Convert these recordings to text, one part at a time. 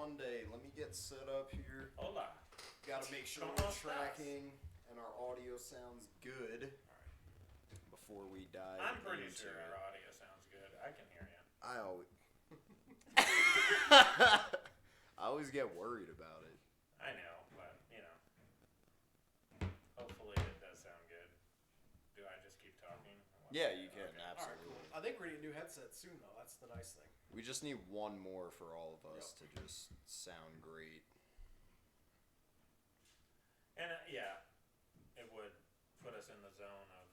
Monday. Let me get set up here. Hola. Got to make sure ¿Cómo we're estás? tracking and our audio sounds good before we dive I'm pretty into sure it. our audio sounds good. I can hear you. I always, I always get worried about it. I know, but, hopefully it does sound good. Do I just keep talking? Yeah, you can, Okay. All right, absolutely. cool. I think we're getting new headsets soon, though. That's the nice thing. We just need one more for all of us to just sound great. And, it would put us in the zone of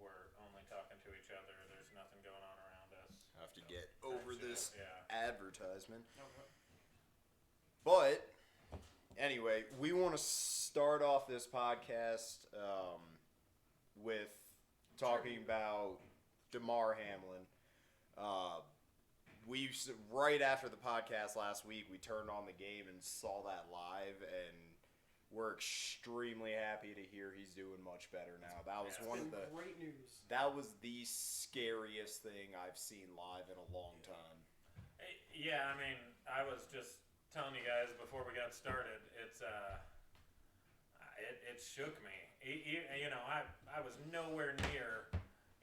we're only talking to each other. There's nothing going on around us. Have to get over this Yeah. advertisement. Okay. But anyway, we want to start off this podcast with talking about DeMar Hamlin. Right after the podcast last week, we turned on the game and saw that live, and we're extremely happy to hear he's doing much better now. That was Yeah. one It's of the been great news. that was the scariest thing I've seen live in a long time. Yeah, I mean, I was just telling you guys before we got started, it shook me. I was nowhere near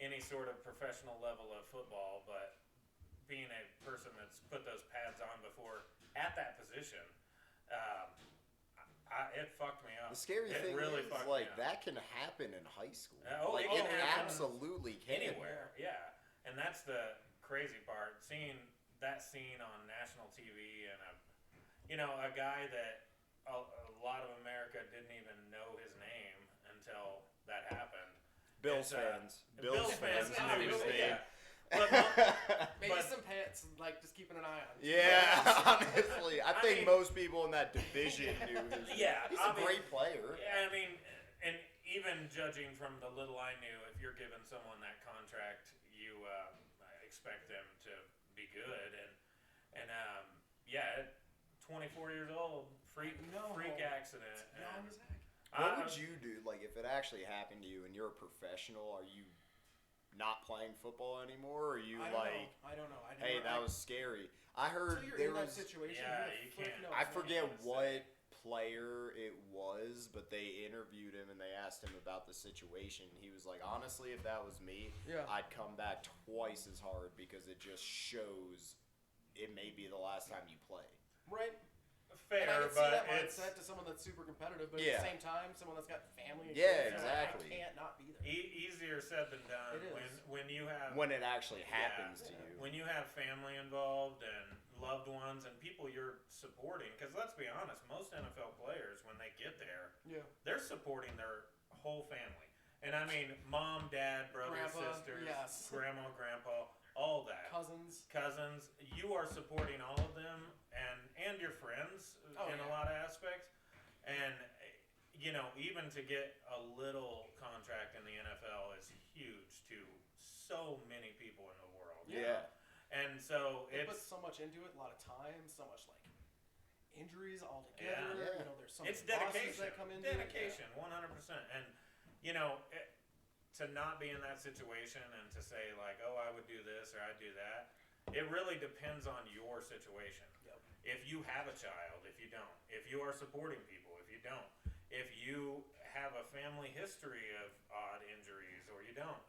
any sort of professional level of football, but being a person that's put those pads on before at that position, it fucked me up. The scary It thing really is, fucked like, me up. that can happen in high school. It It can happen absolutely can. Anywhere, yeah. And that's the crazy part. Seeing that scene on national TV and a guy that a lot of America didn't even know his name until that happened. Bills It's, fans. Bills fans knew knew his his name. name. But Maybe But- some pants, like, just keeping an eye on. Yeah, honestly, I think mean- most people in that division knew his name. Yeah, He's I a mean- great player. Yeah, I mean, and even judging from the little I knew, if you're giving someone that contract, you expect them to be good. And 24 years old, freak accident. Young and as heck. What I- would you do, like, if it actually happened to you and you're a professional? Are you not playing football anymore? Or are you I don't know. hey, that was scary? I heard Until you're there in that was. situation. Yeah, who the you frick can't. knows, I man? forget can't say. what player it was, but they interviewed him and they asked him about the situation. He was like, honestly, if that was me, Yeah. I'd come back twice as hard because it just shows it may be the last time you play. Right. Fair, And I can see but that it's mindset to someone that's super competitive, but Yeah. at the same time, someone that's got family. And Yeah, kids, exactly. I can't not be there. easier said than done. It is. When you have When it actually happens to you. when you have family involved and loved ones and people you're supporting, because let's be honest, most NFL players when they get there, Yeah. they're supporting their whole family, and I mean mom, dad, brothers, Grandpa, sisters, yes. grandma, grandpa, all that. Cousins. You are supporting all of them and your friends Oh, in a yeah. lot of aspects. And even to get a little contract in the NFL is huge to so many people in the world. Yeah. And so They put it's so much into it, a lot of time, so much like injuries all Yeah. together. Yeah. There's so it's many losses dedication. that come into it. Dedication, 100%. And to not be in that situation and to say like, oh, I would do this or I'd do that, it really depends on your situation. Yep. If you have a child, if you don't, if you are supporting people, if you don't, if you have a family history of odd injuries or you don't,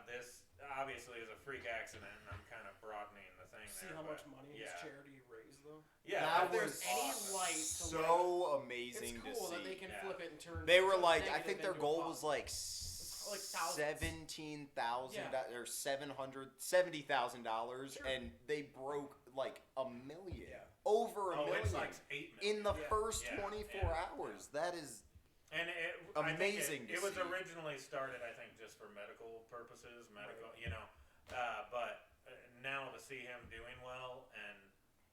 this obviously is a freak accident, and I'm kind of broadening the thing See there. how but much money yeah. this charity raised, though. Yeah, That if there's was any awesome. light to so It's amazing cool to that they see. can Yeah. flip it and turn. They were something like, I negative think their into a goal was positive. like Like thousands. $17,000 Yeah. or $770,000, Sure. and they broke like $1 million, Yeah. over $1 Oh, million it's like 8 million. in the Yeah. first Yeah. 24 Yeah. hours. That is And Amazing I think to it was see. originally started, I think, just for medical purposes, but now to see him doing well, and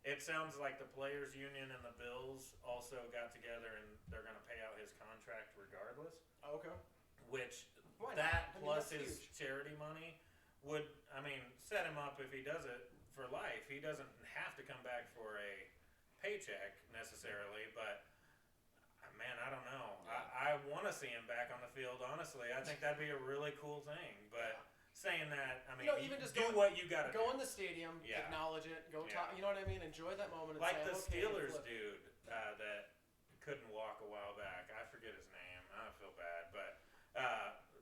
it sounds like the players' union and the Bills also got together and they're going to pay out his contract regardless, Oh, okay. which Why not? that I mean, plus that's his huge. charity money would, set him up if he does it for life. He doesn't have to come back for a paycheck necessarily, but man, I don't know. I want to see him back on the field, honestly. I think that'd be a really cool thing, but saying that. I mean, even just do what you got to go do. in the stadium, Yeah. acknowledge it, go Yeah. talk. You know what I mean? Enjoy that moment. And Like say, the okay, Steelers flip. dude that couldn't walk a while back. I forget his name. I feel bad, but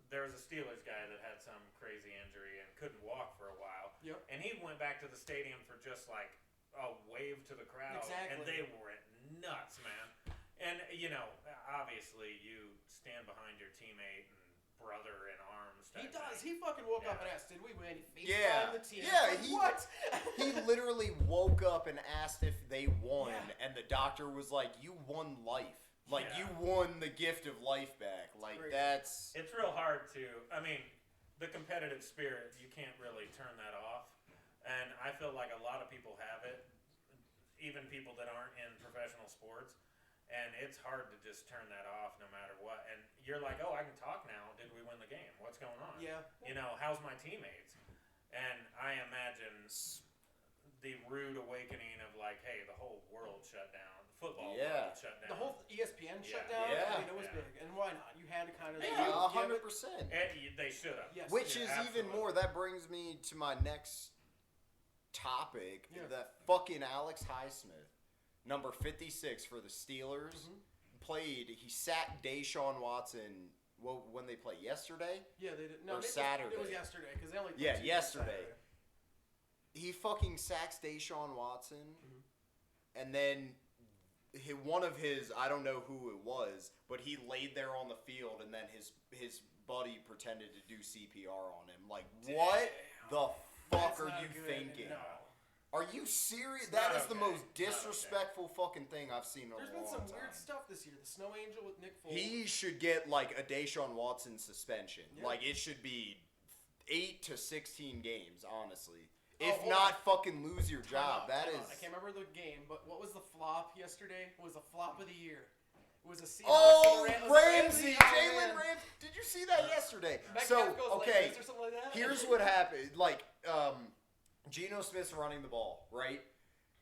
there was a Steelers guy that had some crazy injury and couldn't walk for a while. Yep. And he went back to the stadium for just like a wave to the crowd, Exactly. and they were nuts, man. And obviously you stand behind your teammate and brother in arms. He type does. thing. He fucking woke up Yeah. and asked, "Did we win?" He Yeah. FaceTimed the team. Yeah, Like, he- what? He literally woke up and asked if they won, Yeah. and the doctor was like, "You won life. Like Yeah. you won the gift of life back." Like crazy. that's It's real hard to. I mean, the competitive spirit, you can't really turn that off. And I feel like a lot of people have it, even people that aren't in professional sports. And it's hard to just turn that off no matter what. And you're like, oh, I can talk now. Did we win the game? What's going on? Yeah. You know, how's my teammates? And I imagine the rude awakening of like, hey, the whole world shut down. The football world shut down. The whole ESPN shut Yeah. down. Yeah. I mean, it was Yeah. big. And why not? You had to kind of. yeah, give 100%. They should have. Yes. Which Yeah, is absolutely. even more. That brings me to my next topic. Yeah. That fucking Alex Highsmith, number 56 for the Steelers, Mhm. played. He sat Deshaun Watson. Well, when they played yesterday, Yeah, they did. No, Or it Saturday. was yesterday because they only. played Yeah, 2 games yesterday. Saturday. he fucking sacks Deshaun Watson, Mhm. and then one of his, I don't know who it was, but he laid there on the field, and then his buddy pretended to do CPR on him. Like, what the fuck That's are not you good, thinking? No. Are you serious? It's That not is the okay. most Not okay. disrespectful fucking thing I've seen in There's a been long some time. weird stuff this year. The Snow Angel with Nick Foles. He should get like a Deshaun Watson suspension. Yeah. Like it should be 8 to 16 games, honestly. Oh, If hold not, on. fucking lose your job. That Time is. out. I can't remember the game, but what was the flop yesterday? It was the flop of the year. It was a Seahawks. Oh, and the was it Ramsey, Oh, Jalen man. Ramsey. Did you see that yesterday? Metcalf So, goes like okay, this or something like that. here's what happened. Like, Geno Smith's running the ball, right?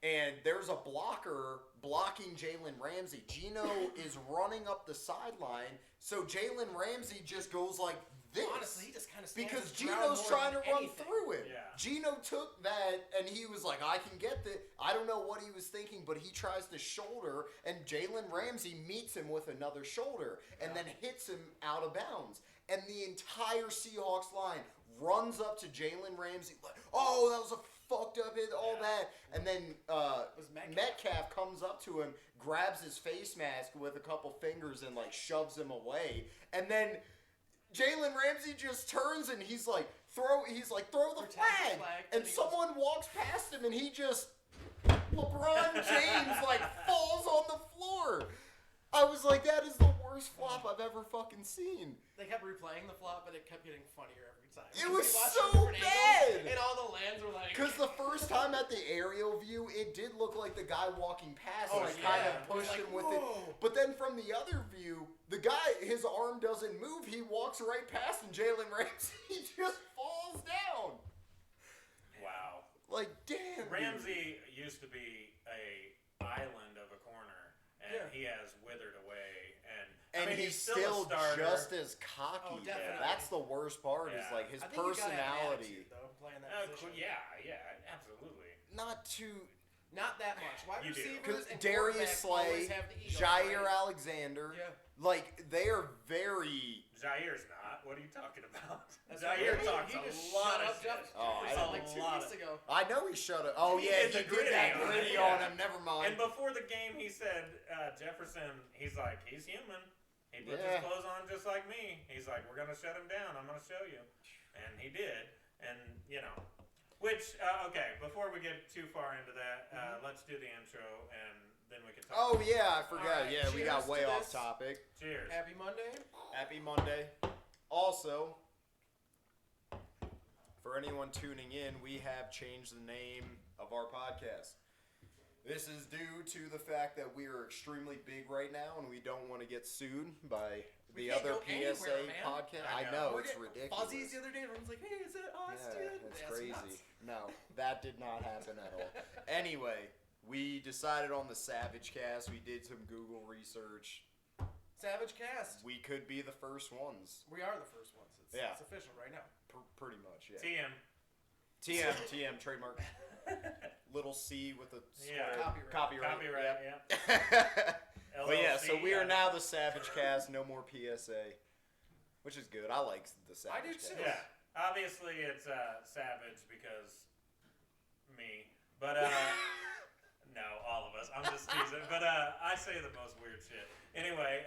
And there's a blocker blocking Jalen Ramsey. Geno is running up the sideline, so Jalen Ramsey just goes like this. Honestly, he just kind of Because Geno's trying to run through it. Yeah. Geno took that and he was like, I can get this. I don't know what he was thinking, but he tries to shoulder and Jalen Ramsey meets him with another shoulder and then hits him out of bounds. And the entire Seahawks line runs up to Jalen Ramsey like, oh, that was a fucked up hit, all Yeah. that. And then was Metcalf. Metcalf comes up to him, grabs his face mask with a couple fingers and like shoves him away. And then Jalen Ramsey just turns and he's like, throw the Pretend the flag. flag, And and he someone walks past him and he just, LeBron James like falls on the floor. I was like, that is the worst flop I've ever fucking seen. They kept replaying the flop, but it kept getting funnier every time. It Because was we watched so different angles, bad. And all the lands were like. Because the first time at the aerial view, it did look like the guy walking past Oh, us yeah. kind of It was pushed like, him with it. whoa. But then from the other view, the guy, his arm doesn't move. He walks right past and Jalen Ramsey just falls down. Wow. Like, damn. dude. Ramsey used to be a island of a corner, and Yeah. he has withered away. And I mean, he's still a still starter. just as cocky. Oh, definitely. That's the worst part is Yeah. like his I think he got an personality. attitude, though, playing that position. Yeah, absolutely. Not too. Not that much. Wide You do. receivers Because and Darius quarterbacks always Slay, have the ego, Jair right? Alexander, Yeah. like they are very. Jair's not. What are you talking about? That's Jair right. talks He a just lot shut of up shit. Jeff- Oh, I Jefferson don't- like 2 lot weeks of- ago. I know he shut up. Oh He yeah, did he the did gritty that on it, gritty yeah. on him. Never mind. And before the game, he said Jefferson. He's like, he's human. He puts Yeah. his clothes on just like me. He's like, we're gonna shut him down. I'm gonna show you, and he did. And you know, which okay. Before we get too far into that, let's do the intro, and then we can talk. Oh yeah, I forgot. Alright, Yeah, we got cheers way to off this. topic. Cheers. Happy Monday. Happy Monday. Also, for anyone tuning in, we have changed the name of our podcast. This is due to the fact that we are extremely big right now and we don't want to get sued by We the can't other go anywhere, PSA man. podcast. I I know. know, We're it's getting ridiculous. Fuzzies the other day, everyone's like, hey, is that us, Yeah, dude? that's That's crazy. nuts. No, that did not happen at all. Anyway, we decided on the Savage Cast. We did some Google research. Savage Cast. We could be the first ones. We are the first ones. It's Yeah. official right now. pretty much, yeah. TM, trademark. Little C with a Yeah. square. Copyright. Yeah. But yeah, so LLC, we are yeah. now the Savage Cast. No more PSA, which is good. I like the Savage I do Cast. too. Yeah, obviously it's Savage because me, but no, all of us. I'm just teasing, but I say the most weird shit. Anyway,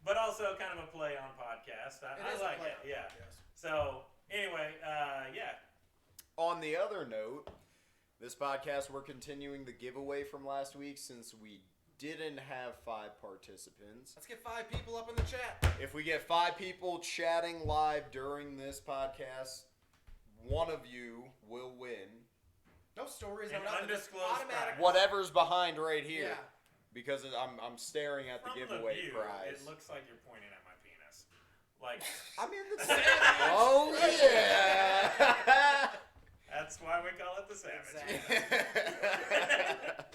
but also kind of a play on podcast. It I is like a play it. on Yeah. podcast. So anyway, yeah. On the other note, this podcast, we're continuing the giveaway from last week since we didn't have 5 participants. Let's get 5 people up in the chat. If we get 5 people chatting live during this podcast, one of you will win No stories. An No nothing. Just undisclosed automatic. prize. whatever's behind right here. Yeah. Because I'm staring at the From giveaway the view, prize. it looks like you're pointing at my penis. Like, I'm in the Savage. Oh yeah. that's why we call it the Savage. Exactly.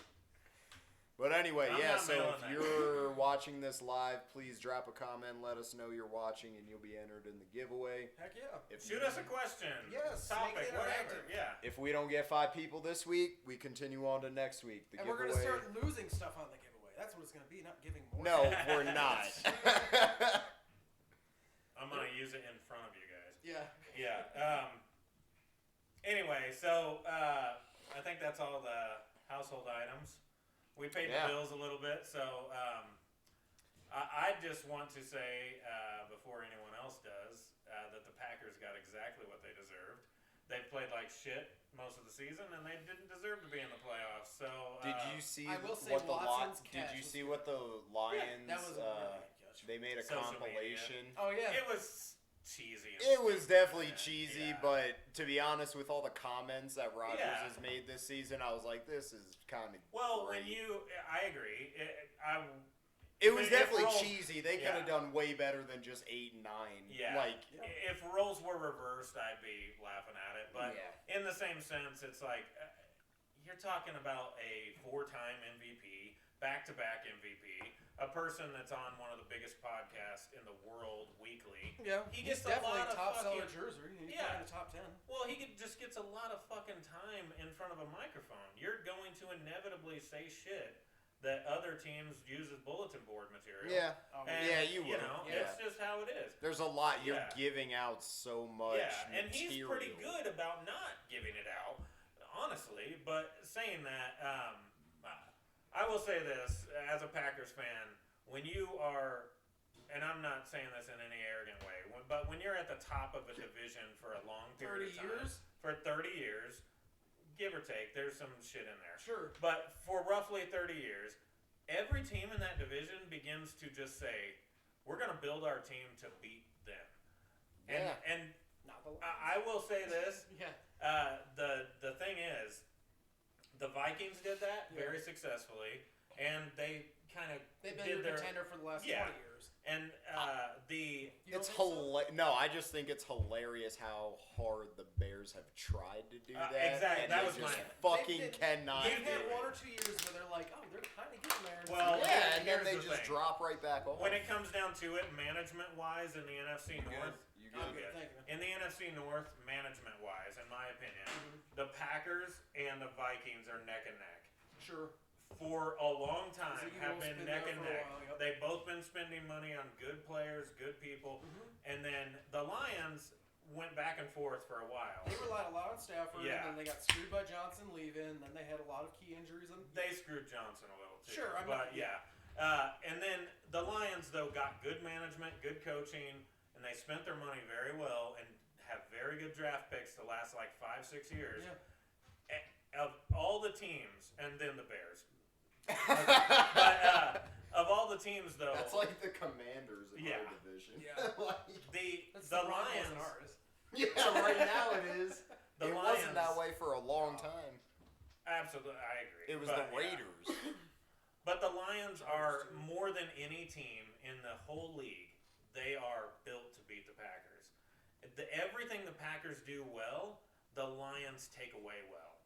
But anyway, I'm yeah, not so mailing if that. you're watching this live, please drop a comment, let us know you're watching, and you'll be entered in the giveaway. Heck yeah. If Shoot us a question. Yes, Topic, make it whatever. interactive. Yeah. If we don't get 5 people this week, we continue on to next week. The And we're giveaway. gonna start losing stuff on the giveaway. That's what it's gonna be. Not giving more. No, we're not. I'm gonna use it in front of you guys. Yeah. Yeah. Anyway, so I think that's all the household items. We paid Yeah. the bills a little bit, so I just want to say before anyone else does that the Packers got exactly what they deserved. They played like shit most of the season, and they didn't deserve to be in the playoffs. So Did you see I will say what the Watson's Did catch you was see good. what the Lions? That was a really good catch. They made a Social media. compilation. Oh yeah. It was cheesy. and It was stupid, definitely man. cheesy, Yeah. but to be honest, with all the comments that Rodgers Yeah. has made this season, I was like, this is kind of Well, great. I agree. It was if definitely roles- cheesy. They could have yeah. done way better than just 8 and 9. Yeah. Like, If roles were reversed, I'd be laughing at it. But yeah. in the same sense, it's like you're talking about a 4-time MVP, back-to-back MVP, a person that's on one of the biggest podcasts in the world weekly. Yeah. He He's gets a definitely lot of top seller fucking- jersey. He's Yeah. in the top 10. Well, just gets a lot of fucking time in front of a microphone. You're going to inevitably say shit that other teams use as bulletin board material. yeah. Oh, And, Yeah, you will. know, Yeah. it's just how it is. There's a lot. You're Yeah. giving out so much Yeah, and he's material. pretty good about not giving it out, honestly. But saying that, I will say this as a Packers fan: when you are, and I'm not saying this in any arrogant way, but when you're at the top of a division for a long period 30 of time, years? for 30 years, give or take, there's some shit in there. Sure. But for roughly 30 years, every team in that division begins to just say, "We're going to build our team to beat them." Yeah. And Not the I will say this: Yeah. the thing is, the Vikings did that very successfully, and they kind of They've been did your their contender for the last Yeah. 20 years. and the You don't It's think so? hilarious. No, I just think it's hilarious how hard the Bears have tried to do that. exactly, And that they was just my- fucking They've cannot They've do had it. 1 or 2 years where they're like, oh, they're kind of getting there. Well, Yeah, Here's and then they the just thing. drop right back off. when it comes down to it, management-wise in the NFC North. You I'm good? good, thank you. In the NFC North, management-wise, in my opinion, Mhm. the Packers and the Vikings are neck and neck. Sure. For a long time, Ziggy have Wolf's been been neck there and for a neck. while, yep. They've both been spending money on good players, good people, Mhm. and then the Lions went back and forth for a while. They relied a lot on Stafford, Yeah. and then they got screwed by Johnson leaving, and then they had a lot of key injuries. And They screwed Johnson a little too. Sure, I'm but not- yeah. And then the Lions, though, got good management, good coaching, and they spent their money very well and have very good draft picks to last like 5-6 years. Yeah. Of all the teams, and then the Bears. But of all the teams, though, That's like the Commanders in Yeah. our division. Yeah. Like, That's the Broncos Lions. and ours. yeah, right now it is. The It Lions, wasn't that way for a long time. Absolutely, I agree. It was But, the yeah. Raiders. But the Lions are more than any team in the whole league. They are built to beat the Packers. Everything the Packers do well, the Lions take away well.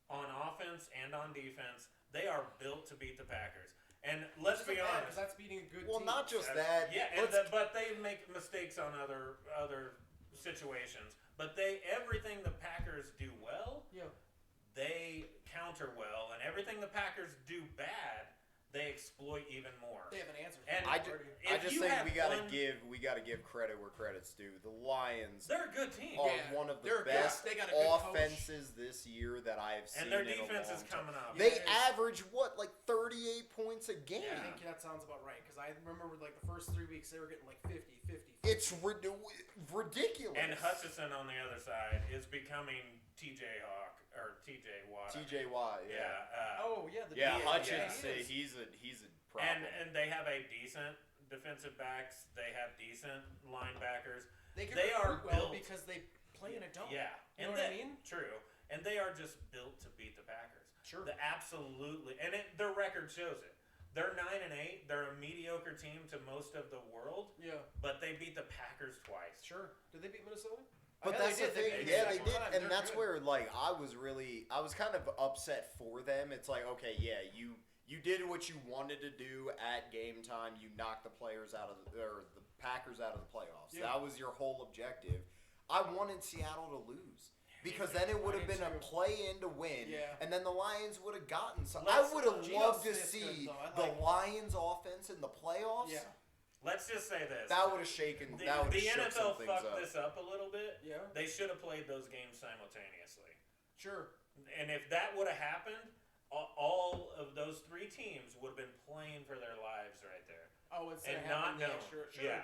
On offense and on defense, they are built to beat the Packers. And let's be Because honest. that's beating a good Well, team. not just that. Yeah, Let's- but they make mistakes on other situations, but everything the Packers do well, Yeah. they counter well, and everything the Packers do bad, they exploit even more. They have an answer. And I if just you think have we gotta one- give credit where credit's due. The Lions They're a good team, are Yeah, one of the they're good. best They got a good coach. offenses this year that I have seen. and their in a defense long is time. coming up. They Yeah. average what, like 38 points a game. I think that sounds about right because I remember like the first 3 weeks they were getting like 50, 50. It's ridiculous. And Hutchison on the other side is becoming TJ Hawk or TJ Watt. TJ Watt, Yeah. Oh yeah, the Yeah, DA, Hutchins, he is. he's a problem. And they have a decent defensive backs. They have decent linebackers. They can they are recruit well built- because they play in a dome. Yeah, You and know what I mean? True, and they are just built to beat the Packers. Sure. Absolutely, and their record shows it. They're 9-8. They're a mediocre team to most of the world, Yeah. but they beat the Packers twice. Sure. Did they beat Minnesota? But Yeah, that's they the did. thing. beat Yeah, the they second did, time. and They're that's good. where like I was kind of upset for them. It's like, okay, yeah, you did what you wanted to do at game time. You knocked the the Packers out of the playoffs. Yeah. That was your whole objective. I wanted Seattle to lose. Because then it would have I did been a too. play-in to win, Yeah. and then the Lions would have gotten some. Let's- I would have Geno loved to Smith's good, see though. I the like- Lions' offense in the playoffs. Yeah. Let's just say this: That would have shaken. the, That would the have shook some NFL things fucked up. this up a little bit. Yeah. They should have played those games simultaneously. Sure. And if that would have happened, all of those three teams would have been playing for their lives right there. Oh, instead And of not having the knowing. extra. Sure. Yeah.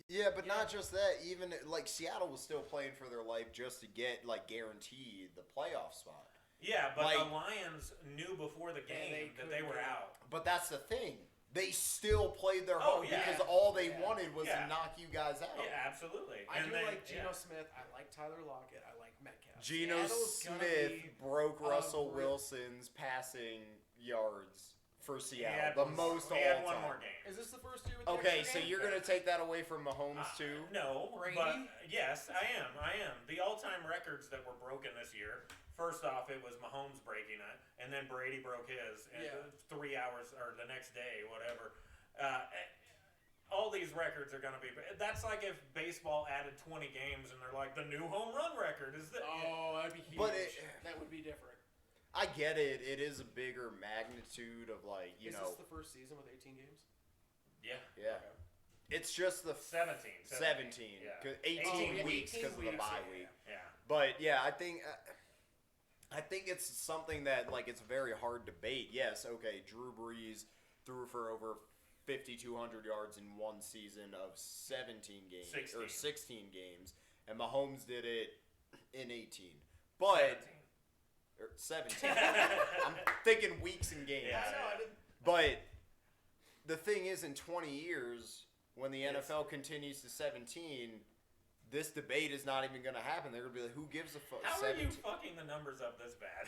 Yeah, but Yeah. not just that. Even like Seattle was still playing for their life just to get like guaranteed the playoff spot. Yeah, but Like- the Lions knew before the game they that they couldn't were do it. out. But that's the thing. They still played their Oh, heart yeah. because all they Yeah. wanted was Yeah. to knock you guys out. Yeah, absolutely. I And do they- like Geno yeah. Smith. I like Tyler Lockett. I like Metcalf. Geno Seattle's gonna Smith be- broke Russell great- Wilson's passing yards for He Seattle, had the one- most he all had one time. more game. Is this the first year with the Okay, extra so game? you're gonna take that away from Mahomes too? No, Brady? but yes, I am. The all-time records that were broken this year. First off, it was Mahomes breaking it, and then Brady broke his in Yeah. 3 hours or the next day, whatever. All these records are gonna be. That's like if baseball added 20 games and they're like the new home run record is that. Oh, that'd be huge. But that would be different. I get it. It is a bigger magnitude of like Is this the first season with 18 games? Yeah, yeah. Okay. It's just the 17. 17, Yeah. 'cause 18 yeah, weeks 18 because of the weeks, bye yeah, week. Yeah. But yeah, I think it's something that like it's a very hard debate. Yes, okay, Drew Brees threw for over 5,200 yards in one season of 17 games 16. or 16 games, and Mahomes did it in 18. But 17. I'm thinking weeks and games. Yeah. I know. I didn't. But the thing is, in 20 years, when the Yes. NFL continues to 17, this debate is not even going to happen. They're going to be like, who gives a fuck? How are you fucking the numbers up this bad?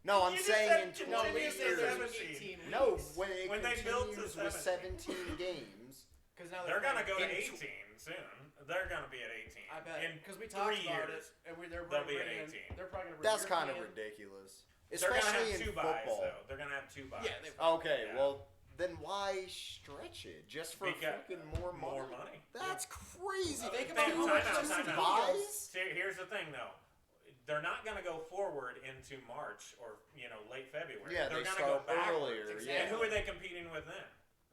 No, I'm You just saying said in 20 No, continue we to said years. there's 17. 18 weeks. No, when it When they built to continues with 17. 17 games. Because now They're gonna go to in 18 soon. They're gonna be at 18. I bet. In Because we talked 3 about years. it, and they'll be at bringing 18. They're probably gonna. That's bring kind of European- ridiculous. They're gonna Especially have in 2 buys football. though. They're gonna have 2 buys. Yeah, they- Okay, Yeah. well, then why stretch it? Just for Because- fucking more money? More money. That's crazy. Think Time about how much out, this time out. buys? See, here's the thing though. They're not gonna go forward into March or late February. Yeah, they're they gonna start go backwards. earlier, And yeah. who are they competing with then?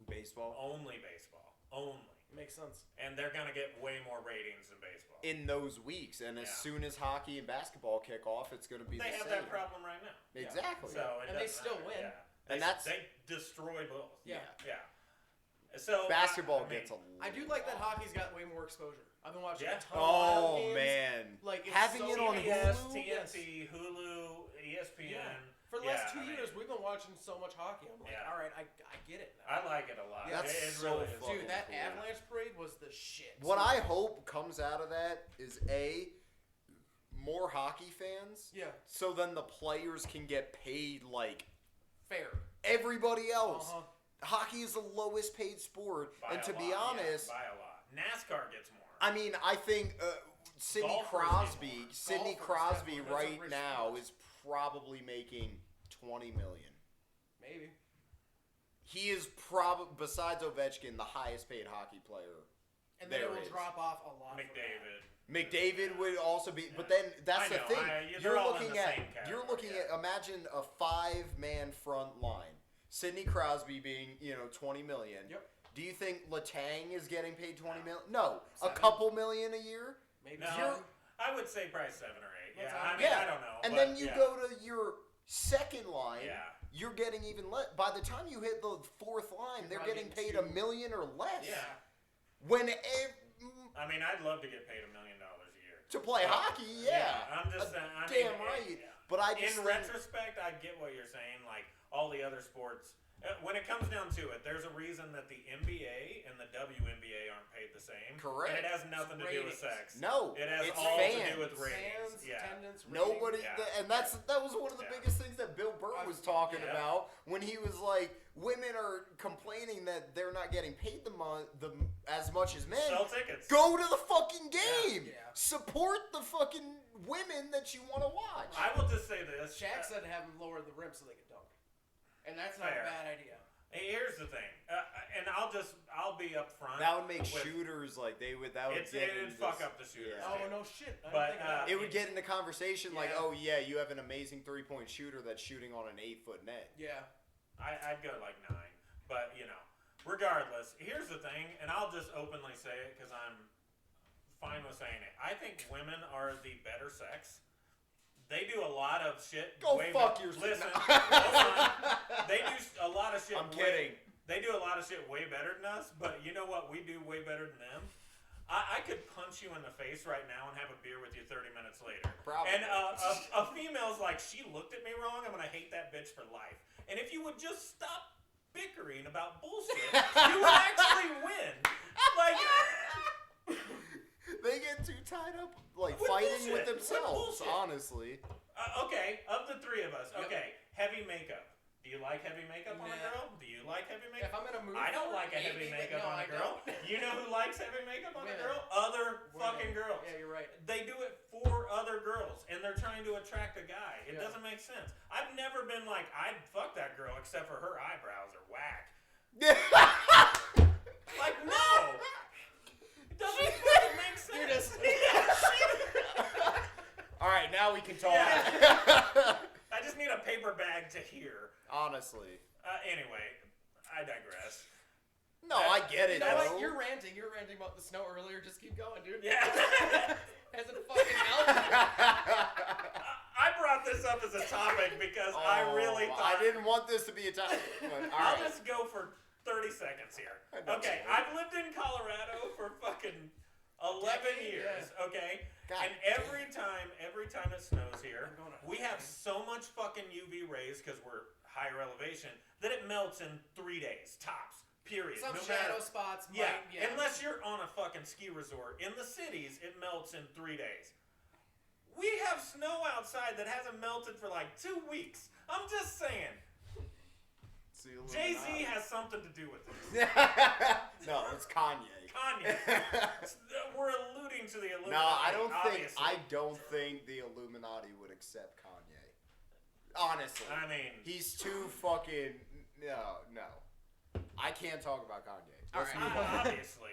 Baseball. Only baseball. Only. Makes sense. And they're gonna get way more ratings than baseball. In those weeks, and as Yeah. soon as hockey and basketball kick off, it's going to be They the have same. that problem right now. Exactly. So it And they doesn't still matter, win. Yeah. And they destroy both. Yeah. Yeah. So Basketball I mean, gets a I do like that hockey's got way more exposure. I've been watching Yeah. a ton of wild Oh games. man, Like, it's having so it on CBS, Hulu. TNT, Hulu, ESPN. Yeah. For the Yeah, last 2 I mean, years, we've been watching so much hockey. I'm like, Yeah. all right, I get it now. I like it a lot. Yeah. That's it so really is. fucking Dude, that cool. Avalanche parade was the shit. What I hope comes out of that is more hockey fans, Yeah, so then the players can get paid like fair. everybody else. Uh-huh. Hockey is the lowest paid sport, By and a to be lot, yeah, honest, by a lot. NASCAR gets more. I mean, I think Sidney Golfers Crosby, get more. Sidney Golfers, Crosby definitely. That's a right rich now sport. is probably making $20 million. Maybe. He is probably, besides Ovechkin, the highest paid hockey player And then There it will is. drop off a lot. McDavid. McDavid would also be, but then that's I know, the thing. they're You're all in looking the at same category, imagine a 5-man front line. Sidney Crosby being 20 million. Yep. Do you think Letang is getting paid 20 million? No, Seven. a couple million a year. Maybe No, You're- I would say probably 7 or 8. Yeah, Let's I mean, yeah. I don't know. And but then you yeah. go to your second line. Yeah. You're getting even less. By the time you hit the fourth line, You're they're probably getting getting paid two. $1 million or less. Yeah. When I mean, I'd love to get paid $1 million a year. to play hockey, yeah. I'm just saying. I Damn mean, right. yeah. But I just In think- retrospect, I get what you're saying. Like all the other sports, when it comes down to it, there's a reason that the NBA and the WNBA aren't paid the same. Correct. And it has nothing to do with ratings. sex. No, It has it's all fans. to do with ratings. Fans, Yeah. attendance, Nobody, ratings. Yeah. and that was one of the Yeah. biggest things that Bill Burr was talking Yeah. about when he was like, women are complaining that they're not getting paid as much as men. Sell tickets. Go to the fucking game. Yeah. Support the fucking women that you want to watch. I will just say this. Shaq said to have them lower the rim so they could dunk, and that's not Fair. a bad idea. Hey, here's the thing, and I'll be up front. That would make with- shooters like that would It'd fuck up the shooters. Yeah. Oh too. no shit! I didn't But, think of that. It would get into conversation like, Yeah. oh yeah, you have an amazing 3-point shooter that's shooting on an 8-foot net. Yeah. I'd go like 9, but regardless, here's the thing, and I'll just openly say it because I'm fine with saying it. I think women are the better sex. They do a lot of shit. Go way fuck be- yourself. Listen, hold on. They do a lot of shit. I'm kidding. They do a lot of shit way better than us, but you know what we do way better than them? I could punch you in the face right now and have a beer with you 30 minutes later. Probably. And a female's like, she looked at me wrong, I'm going to hate that bitch for life. And if you would just stop bickering about bullshit, you would actually win. Like, They get too tied up, like With fighting with bullshit. With themselves. bullshit. Honestly, okay, of the three of us, Yep. okay, heavy makeup. Do you like heavy makeup on a Nah. girl? Do you like heavy If makeup? I'm in a mood, I don't for like a it, heavy maybe, makeup but no, on a I girl. don't. You know who likes heavy makeup on a Women. girl? Other Women. fucking girls. Yeah, you're right. They do it for other girls, and they're trying to attract a guy. It Yeah. doesn't make sense. I've never been like, I'd fuck that girl except for her eyebrows are whack. Like, no! It doesn't fucking make sense. You're just- all right, now we can talk. I just need a paper bag to hear. Honestly, Anyway, I digress. no, I get You it. know what? though. You're ranting. You're ranting about the snow earlier. Just keep going, dude. Yeah. Has it fucking melted? I brought this up as a topic because I really Oh, thought I didn't want this to be a topic. But, all I'll right. just go for 30 seconds here. I know Okay, you would. I've lived in Colorado for fucking 11 Decade, years, okay? God And every time it snows here, I'm going to- we have so much fucking UV rays because we're higher elevation that it melts in 3 days, tops, period. Some no shadow matter. spots. Yeah, Might, unless you're on a fucking ski resort. In the cities, it melts in 3 days. We have snow outside that hasn't melted for like 2 weeks. I'm just saying. It's the Jay-Z Illuminati. has something to do with this. No, it's Kanye. Kanye. We're alluding to the Illuminati. No, I don't obviously. think the Illuminati would accept Kanye. Honestly, I mean, he's too fucking no. I can't talk about Kanye. Let's All right. move on. obviously,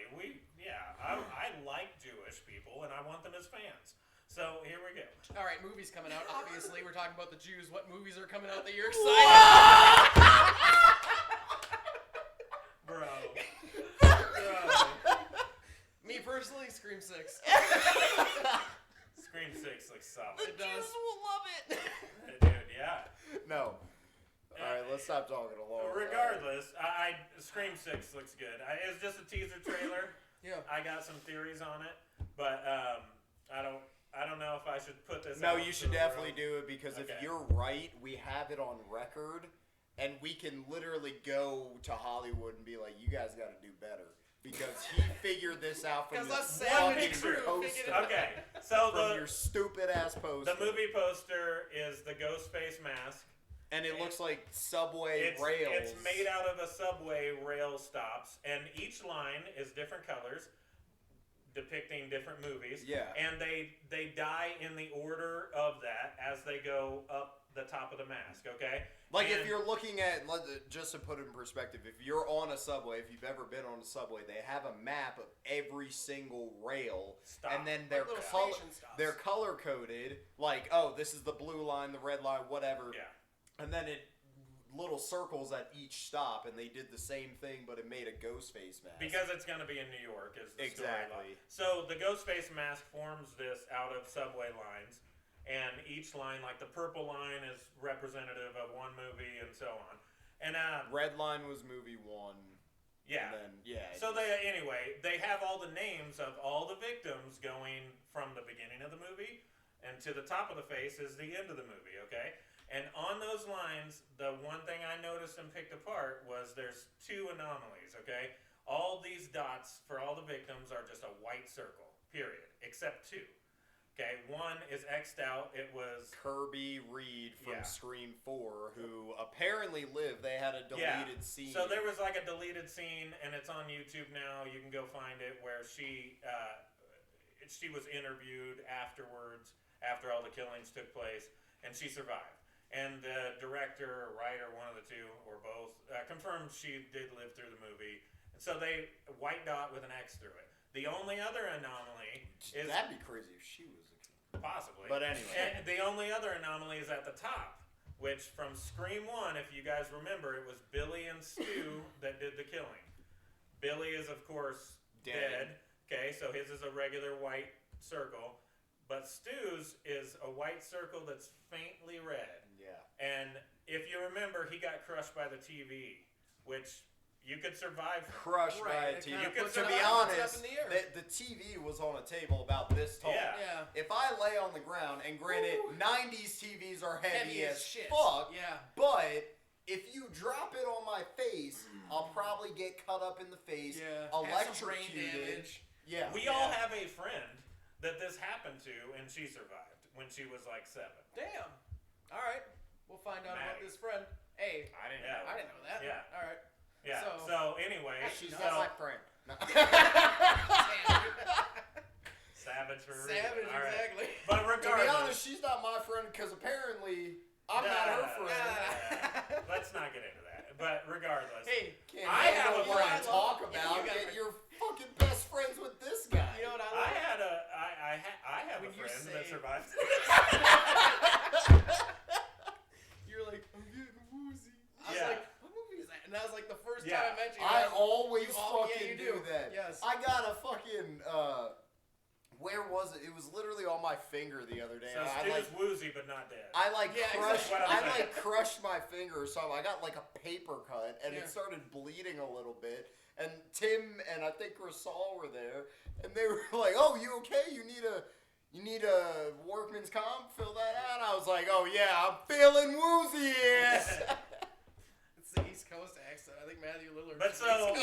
I like Jewish people and I want them as fans. So here we go. All right, movies coming out. Obviously, we're talking about the Jews. What movies are coming out that you're excited? Bro. Me personally, Scream 6. Scream 6 looks solid. It does. will love it. Dude, yeah. No. All right, let's stop talking along. Regardless, Scream 6 looks good. It's just a teaser trailer. Yeah. I got some theories on it, but I don't know if I should put this. No, out you to should the definitely world. do it because if Okay. you're right, we have it on record, and we can literally go to Hollywood and be like, "You guys got to do better," because he figured this out from 'Cause your us savage fucking crew poster. figured it out. Okay, so From your stupid ass poster. the movie poster is the ghost face mask. and it looks like subway rails. It's made out of a subway rail stops, and each line is different colors. depicting different movies. Yeah. And they die in the order of that as they go up the top of the mask, okay? Like, And- if you're looking at, just to put it in perspective, if you're on a subway, if you've ever been on a subway, they have a map of every single rail, Stop. and then Like little station stops. they're color coded. Like, oh, this is the blue line, the red line, whatever. Yeah. And then it little circles at each stop, and they did the same thing, but it made a ghost face mask. Because it's going to be in New York is the Exactly. storyline. So the ghost face mask forms this out of subway lines, and each line, like the purple line, is representative of one movie, and so on. And Red line was movie 1. yeah. And then, So they have all the names of all the victims going from the beginning of the movie, and to the top of the face is the end of the movie. Okay. And on those lines, the one thing I noticed and picked apart was there's 2 anomalies, okay? All these dots for all the victims are just a white circle, period, except 2. Okay, one is X'd out. It was Kirby Reed from Yeah. Scream 4, who apparently lived. They had a deleted scene. So there was like a deleted scene, and it's on YouTube now. You can go find it, where she was interviewed afterwards, after all the killings took place, and she survived. And the director or writer, one of the 2 or both, confirmed she did live through the movie. And so they white dot with an X through it. The only other anomaly is That'd be crazy if she was a kid. possibly. But anyway. And the only other anomaly is at the top, which from Scream 1, if you guys remember, it was Billy and Stu that did the killing. Billy is, of course, dead. Okay, so his is a regular white circle. But Stu's is a white circle that's faintly red. Yeah. And if you remember, he got crushed by the TV, which you could survive from. Crushed by Right, a it TV. kinda puts To it be up- puts it up honest, in the air. the TV was on a table about this tall. Yeah. Yeah. If I lay on the ground, and granted, Ooh. 90s TVs are heavy, as shit. fuck, Yeah. but if you drop it on my face, I'll probably get cut up in the face, Yeah. Have some brain electrocuted. damage. Yeah. We all have a friend that this happened to, and she survived when she was like 7. Damn. All right. We'll find out about Maddie. this friend. Hey, I didn't Yeah. know. I didn't know that. Yeah. All right. Yeah. So- So, anyway, She's No. not so my friend. No. savage for a reason. Savage, All right. exactly. But To be regardless, honest, she's not my friend because apparently I'm not her friend. Let's not get into that. But regardless, Hey, Can't I have handle a what I friend. talk Yeah, about. you gotta- Yet you're fucking best friends with this guy. you know what I I like? had a I have When a you friend that say- survived. You're like, I'm getting woozy. I was Yeah. like, what movie is that? And that was like the first Yeah. time I met you. I was- always You all- yeah, fucking you do do. that. Yes. I got a fucking where was it? It was literally on my finger the other day. So I Stu's like woozy but not dead. I like Yeah, crushed exactly what I'm I saying. like crushed my finger or something. I got like a paper cut and Yeah. it started bleeding a little bit. And Tim and I think Rasal were there and they were like, "Oh, you okay? You need a workman's comp? Fill that out." I was like, "Oh yeah, I'm feeling woozy." Yes. It's the East Coast accent. I think Matthew Lillard. But so-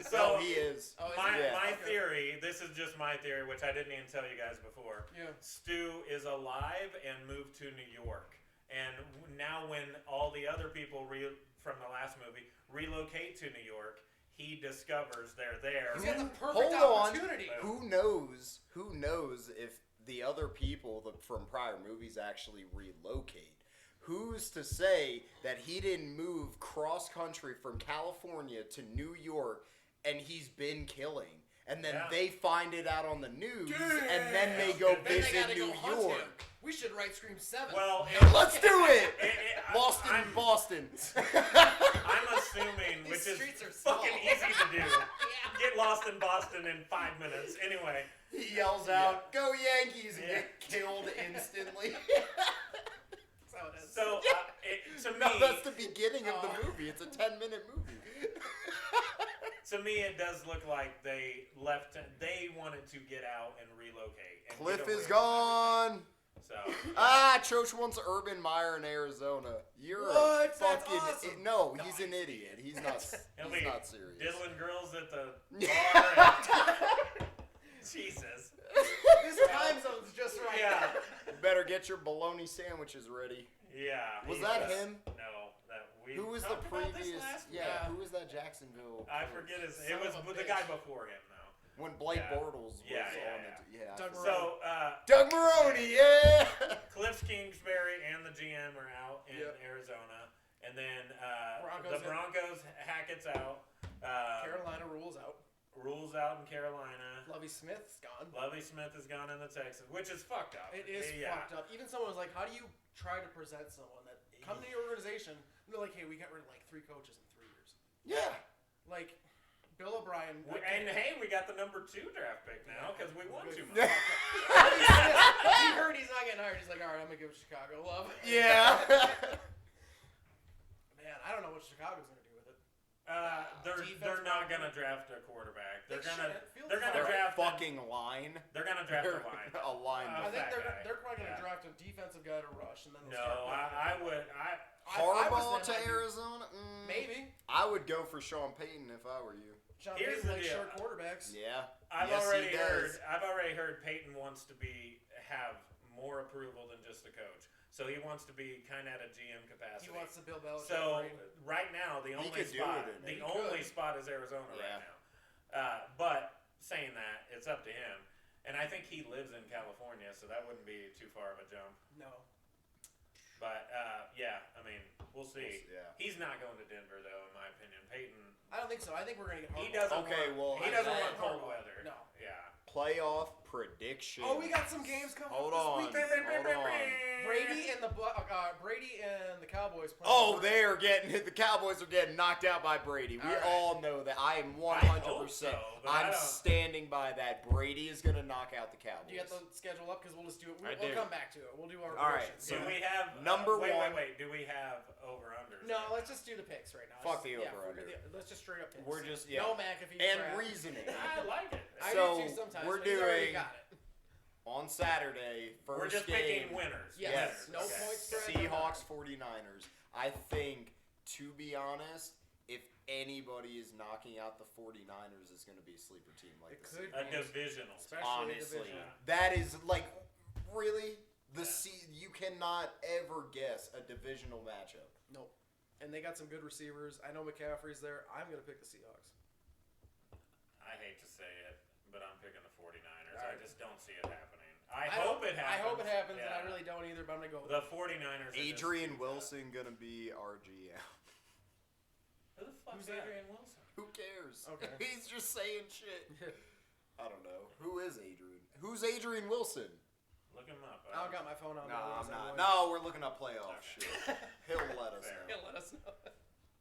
So he is. Oh, is my he? Yeah. my Okay. theory, this is just my theory, which I didn't even tell you guys before. Yeah. Stu is alive and moved to New York. And now when all the other people from the last movie relocate to New York, he discovers they're there. He's got the perfect Hold on. opportunity. Who knows if the other people from prior movies actually relocate? Who's to say that he didn't move cross country from California to New York and he's been killing? And then Yeah. they find it out on the news and then they go Then Then they visit gotta New go hunt York. him. We should write Scream 7. Well, Let's do it! Boston, I'm, Boston. I'm assuming, These which is streets are small. fucking easy to do. Yeah. Get lost in Boston in 5 minutes. Anyway, He yells out, "Go Yankees!" and Yeah. get killed instantly. That's how it is. so to me, No, that's the beginning of Oh. the movie. It's a 10-minute movie. to me, it does look like they left. They wanted to get out and relocate. And Cliff get away is from gone. So Choach wants Urban Meyer in Arizona. You're What? a That's fucking awesome. no. No, He's I- an idiot. He's not. He'll He's be not serious. diddling girls at the bar. Jesus. This time zone's just right. Yeah. Better get your bologna sandwiches ready. Yeah. Was he that him? No, that we. Who was the talked about this previous? last Yeah, Yeah. who was that Jacksonville? I coach? forget his. Son It was of a the bitch. guy before him though. when Blake Yeah. Bortles was Yeah, on yeah, the yeah. Doug So Doug Maroney, yeah. Cliff Kingsbury and the GM are out in Yep. Arizona, and then Broncos the Broncos Hackett's out. Carolina rules out. Rules out in Carolina. Lovey Smith's gone. Lovey Smith has gone into Texas, which is fucked up. It is fucked up. Even someone was like, how do you try to present someone that come to your organization and they're like, hey, we got rid of like 3 coaches in 3 years. Yeah. Like, Bill O'Brien. And hey, we got the number 2 draft pick now because we won too much. He heard he's not getting hired. He's like, all right, I'm gonna give Chicago love. Yeah. Man, I don't know what Chicago's gonna do with it. They're Defense not probably. gonna draft a quarterback. They're They gonna shouldn't. Fields they're gonna is Their draft fucking line. They're gonna draft a line. A line. I think fat guy. they're probably gonna Yeah. draft a defensive guy to rush, and then they'll No, start I would. Harbaugh to I'd be- Arizona? Maybe. I would go for Sean Payton if I were you. Sean Here's Payton the likes deal. short quarterbacks. Yeah. I've Yes, he already does. heard Peyton wants to have more approval than just a coach. So he wants to be kind of at a GM capacity. He wants to build Belichick. So brain. right now, the only could do spot, it, and the he only could. spot is Arizona Yeah. right now. But saying that, it's up to him, and I think he lives in California, so that wouldn't be too far of a jump. No. But yeah, I mean, we'll see. Yeah. He's not going to Denver, though, in my opinion. Peyton, I don't think so. I think we're gonna get Harbaugh. he doesn't. Okay, want, well, he doesn't I- want cold Harbaugh. weather. No. Yeah. Playoff prediction. Oh, we got some games coming Hold up on. this week. Hold on. Brady and the Cowboys playing. Oh, they are getting the Cowboys are getting knocked out by Brady. We All right. all know that. I am 100%. I hope so, but I I'm don't- standing by that. Brady is gonna knock out the Cowboys. Do you got the schedule up? Because we'll just do it. I We'll do. come back to it. We'll do our All right, predictions. Do we have Number wait, one- Wait, do we have over/unders? No, let's just do the picks right now. Fuck Let's- the yeah, over-under. Let's just straight up picks. We're just No McAfee. and crap. reasoning. I like it. I So, do too sometimes. we're but he's already doing- got it. On Saturday, first We're just game. picking winners. Yes. Winners. No Okay. points spread. Seahawks 49ers. I think, to be honest, if anybody is knocking out the 49ers, it's going to be a sleeper team like It the could Seahawks. A divisional. Especially Honestly, division. that is like really the Yeah. you cannot ever guess a divisional matchup. Nope. And they got some good receivers. I know McCaffrey's there. I'm gonna pick the Seahawks. I hate to say it, but I'm picking the 49ers. All right. I just don't see it happening. I hope it happens. I hope it happens, and Yeah. I really don't either. But I'm gonna go with The 49ers. are just Adrian too Wilson gonna be our GM. bad. Who the fuck's Who's that? Adrian Wilson? Who cares? Okay. He's just saying shit. I don't know. Who is Adrian? Who's Adrian Wilson? Look him up. I don't got my phone on. No, but I'm otherwise I not. would. No, we're looking up playoff Okay. shit. He'll let us Fair. know. Yeah, let us know.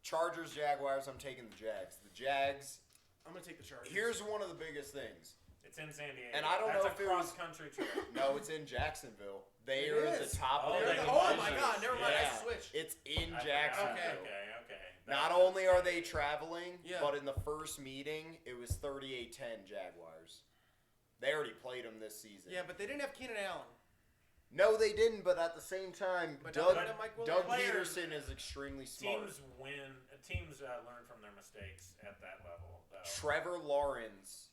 Chargers, Jaguars. I'm taking the Jags. The Jags. I'm gonna take the Chargers. Here's one of the biggest things. It's in San Diego. And I don't That's know a if it was- cross-country trip. No, it's in Jacksonville. They It are at is. the top Oh, of they the can Oh win my this. God! Never mind. Yeah. I switched. It's in I forgot. Jacksonville. Okay. Not only are they traveling, Yeah. but in the first meeting, it was 38-10 Jaguars. They already played them this season. Yeah, but they didn't have Keenan Allen. No, they didn't, but at the same time, But Doug, now they have Mike Doug Williams. Peterson is extremely smart. Teams win. Teams learn from their mistakes at that level. Though. Trevor Lawrence,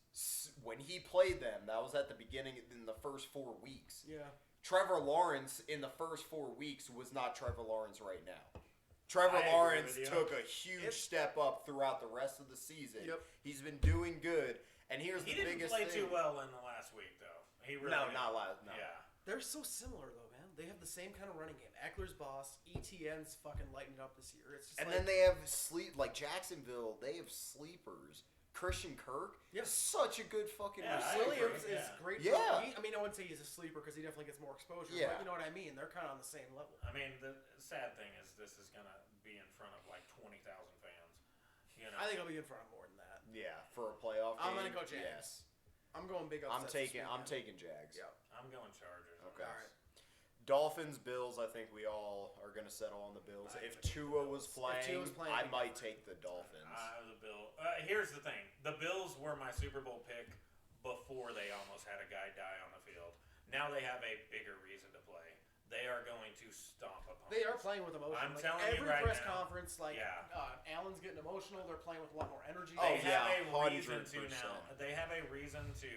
when he played them, that was at the beginning in the first 4 weeks. Yeah. Trevor Lawrence in the first 4 weeks was not Trevor Lawrence right now. Trevor I agree Lawrence with you. took a huge It's- step up throughout the rest of the season. Yep. He's been doing good, and here's He the didn't biggest play thing. too well in the last week, though. He really No, didn't. not last. No. Yeah. They're so similar though, man. They have the same kind of running game. Eckler's boss, ETN's fucking lighting it up this year. It's just And like, then they have like Jacksonville. They have sleepers. Christian Kirk, Yeah. such a good fucking Yeah, I receiver. agree. Williams is Yeah. great. Yeah. I mean, I wouldn't say he's a sleeper because he definitely gets more exposure. Yeah. But you know what I mean? They're kind of on the same level. I mean, the sad thing is this is gonna be in front of like 20,000 fans. You know. I think I'll be in front of more than that. Yeah, for a playoff I'm game. gonna go Jags. Yes. I'm going big upsets. this I'm weekend. taking Jags. Yeah. I'm going Chargers. Okay. All right. Dolphins, Bills. I think we all are gonna settle on the Bills. I If think Tua was playing, Tua was playing, I I'd be might different. take the Dolphins. The Bill. Here's the thing: the Bills were my Super Bowl pick before they almost had a guy die on the field. Now they have a bigger reason to play. They are going to stomp opponents. They are playing with emotion. I'm like, telling you every right press now. conference, like Yeah. Allen's getting emotional. They're playing with a lot more energy. Oh, They yeah, have a reason to 100%. now. They have a reason to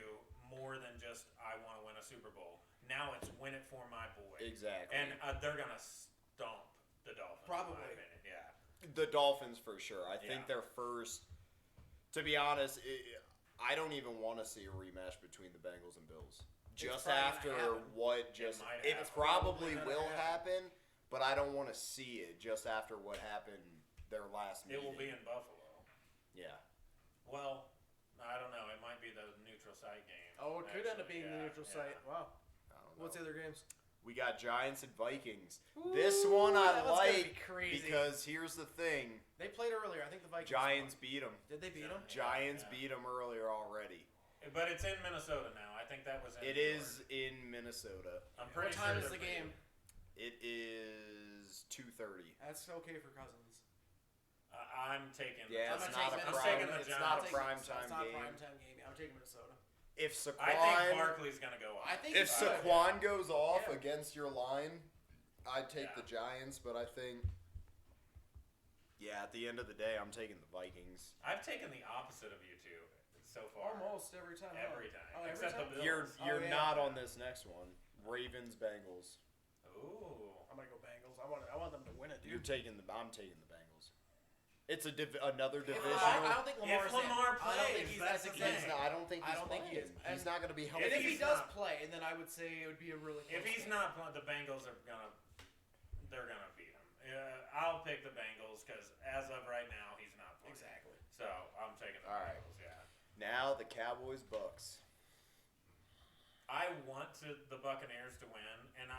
more than just I want to win a Super Bowl. Now it's win it for my boy. Exactly. And they're gonna stomp the Dolphins. Probably. In my opinion. Yeah. The Dolphins for sure. I Yeah. think they're first. To be honest, I don't even want to see a rematch between the Bengals and Bills. Just probably gonna after happen. what just might it happen. probably Probably will gonna happen, but I don't want to see it just after what happened their last It meeting. will be in Buffalo. Yeah. Well, I don't know. It might be the neutral site game. Oh, it could end up actually. being the neutral site. Wow. I don't know. What's the other games? We got Giants and Vikings. This one Ooh, I that one's gonna be like crazy. because here's the thing: They played earlier. I think the Vikings. Giants won. beat them. Did they beat them? Giants Yeah. beat them earlier already. But it's in Minnesota now. I think that was in It New is York. in Minnesota. I'm pretty What time sure is they're the game? It is 2:30. That's okay for Cousins. I'm taking. Yeah, I'm it's gonna not a take I'm prime. taking the It's Giants. not a It's prime time not a game. prime time game. I'm taking Minnesota. If I think Saquon, Barkley's gonna go off. I think if he should. Saquon goes off Yeah. against your line, I'd take Yeah. the Giants. But I think, yeah, at the end of the day, I'm taking the Vikings. I've taken the opposite of you two so far. Almost every time. huh? Every time, Oh, every except time? the Bills. You're yeah. not on this next one. Ravens Bengals. Ooh. I'm gonna go Bengals. I want them to win it, You're dude. taking the. I'm taking the Bengals. It's another If divisional. I don't think Lamar's If Lamar in. I don't think plays, he's that's that's the exactly. thing. I don't think I he's don't think playing. he is. He's And- not going to be healthy. And if he he's does not- play, then I would say it would be a really. If close he's game. not playing, the Bengals are gonna. They're gonna beat him. I'll pick the Bengals because as of right now, he's not playing. Exactly. So I'm taking the All right. Bengals. Yeah. Now the Cowboys Bucks. I want the Buccaneers to win, and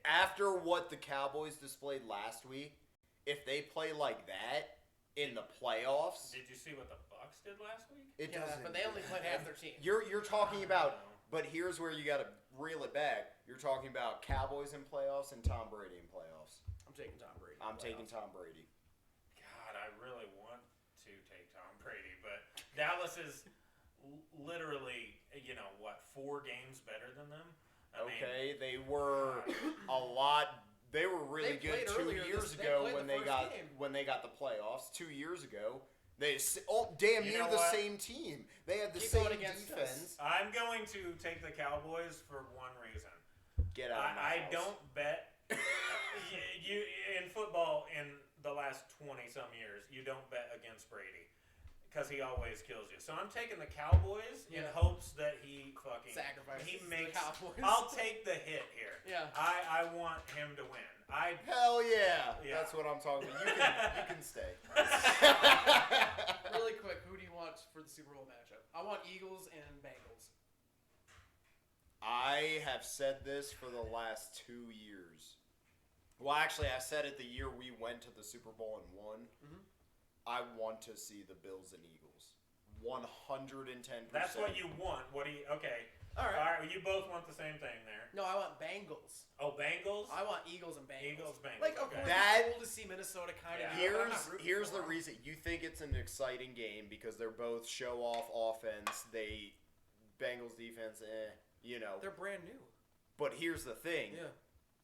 After what the Cowboys displayed last week, if they play like that in the playoffs, did you see what the Bucks did last week? it Yeah, doesn't. but they only played half their team. You're talking about. No. But here's where you got to reel it back. You're talking about Cowboys in playoffs and Tom Brady in playoffs. I'm taking Tom Brady. I'm taking Tom Brady. God, I really want to take Tom Brady, but Dallas is literally, 4 games better than them. I mean, Okay, they were a lot. They were really They good played 2 earlier years they ago played when the they first got game. the playoffs. 2 years ago, damn You near know the what? same team. They had the Keep same going against us. defense. I'm going to take the Cowboys for one reason. Get out of my I house. don't bet. you in football in the last 20 some years, you don't bet against Brady because he always kills you. So I'm taking the Cowboys in Yeah. hopes that he fucking Sacrifices he the makes. Cowboys. I'll take the hit here. Yeah. I want him to win. Hell yeah. Yeah. That's what I'm talking about. You can stay. Really quick, who do you want for the Super Bowl matchup? I want Eagles and Bengals. I have said this for the last 2 years. Well, actually, I said it the year we went to the Super Bowl and won. Mhm. I want to see the Bills and Eagles. 110%. That's what you want. What do you? Okay. All All right. right. Well, you both want the same thing there. No, I want Bengals. Oh, Bengals. I want Eagles and Bengals. Eagles, Bengals, Like, of okay. course, That- it's cool to see Minnesota kind Yeah. of. Here's the reason. You think it's an exciting game because they're both show-off offense. Bengals defense, They're brand new. But here's the thing. Yeah.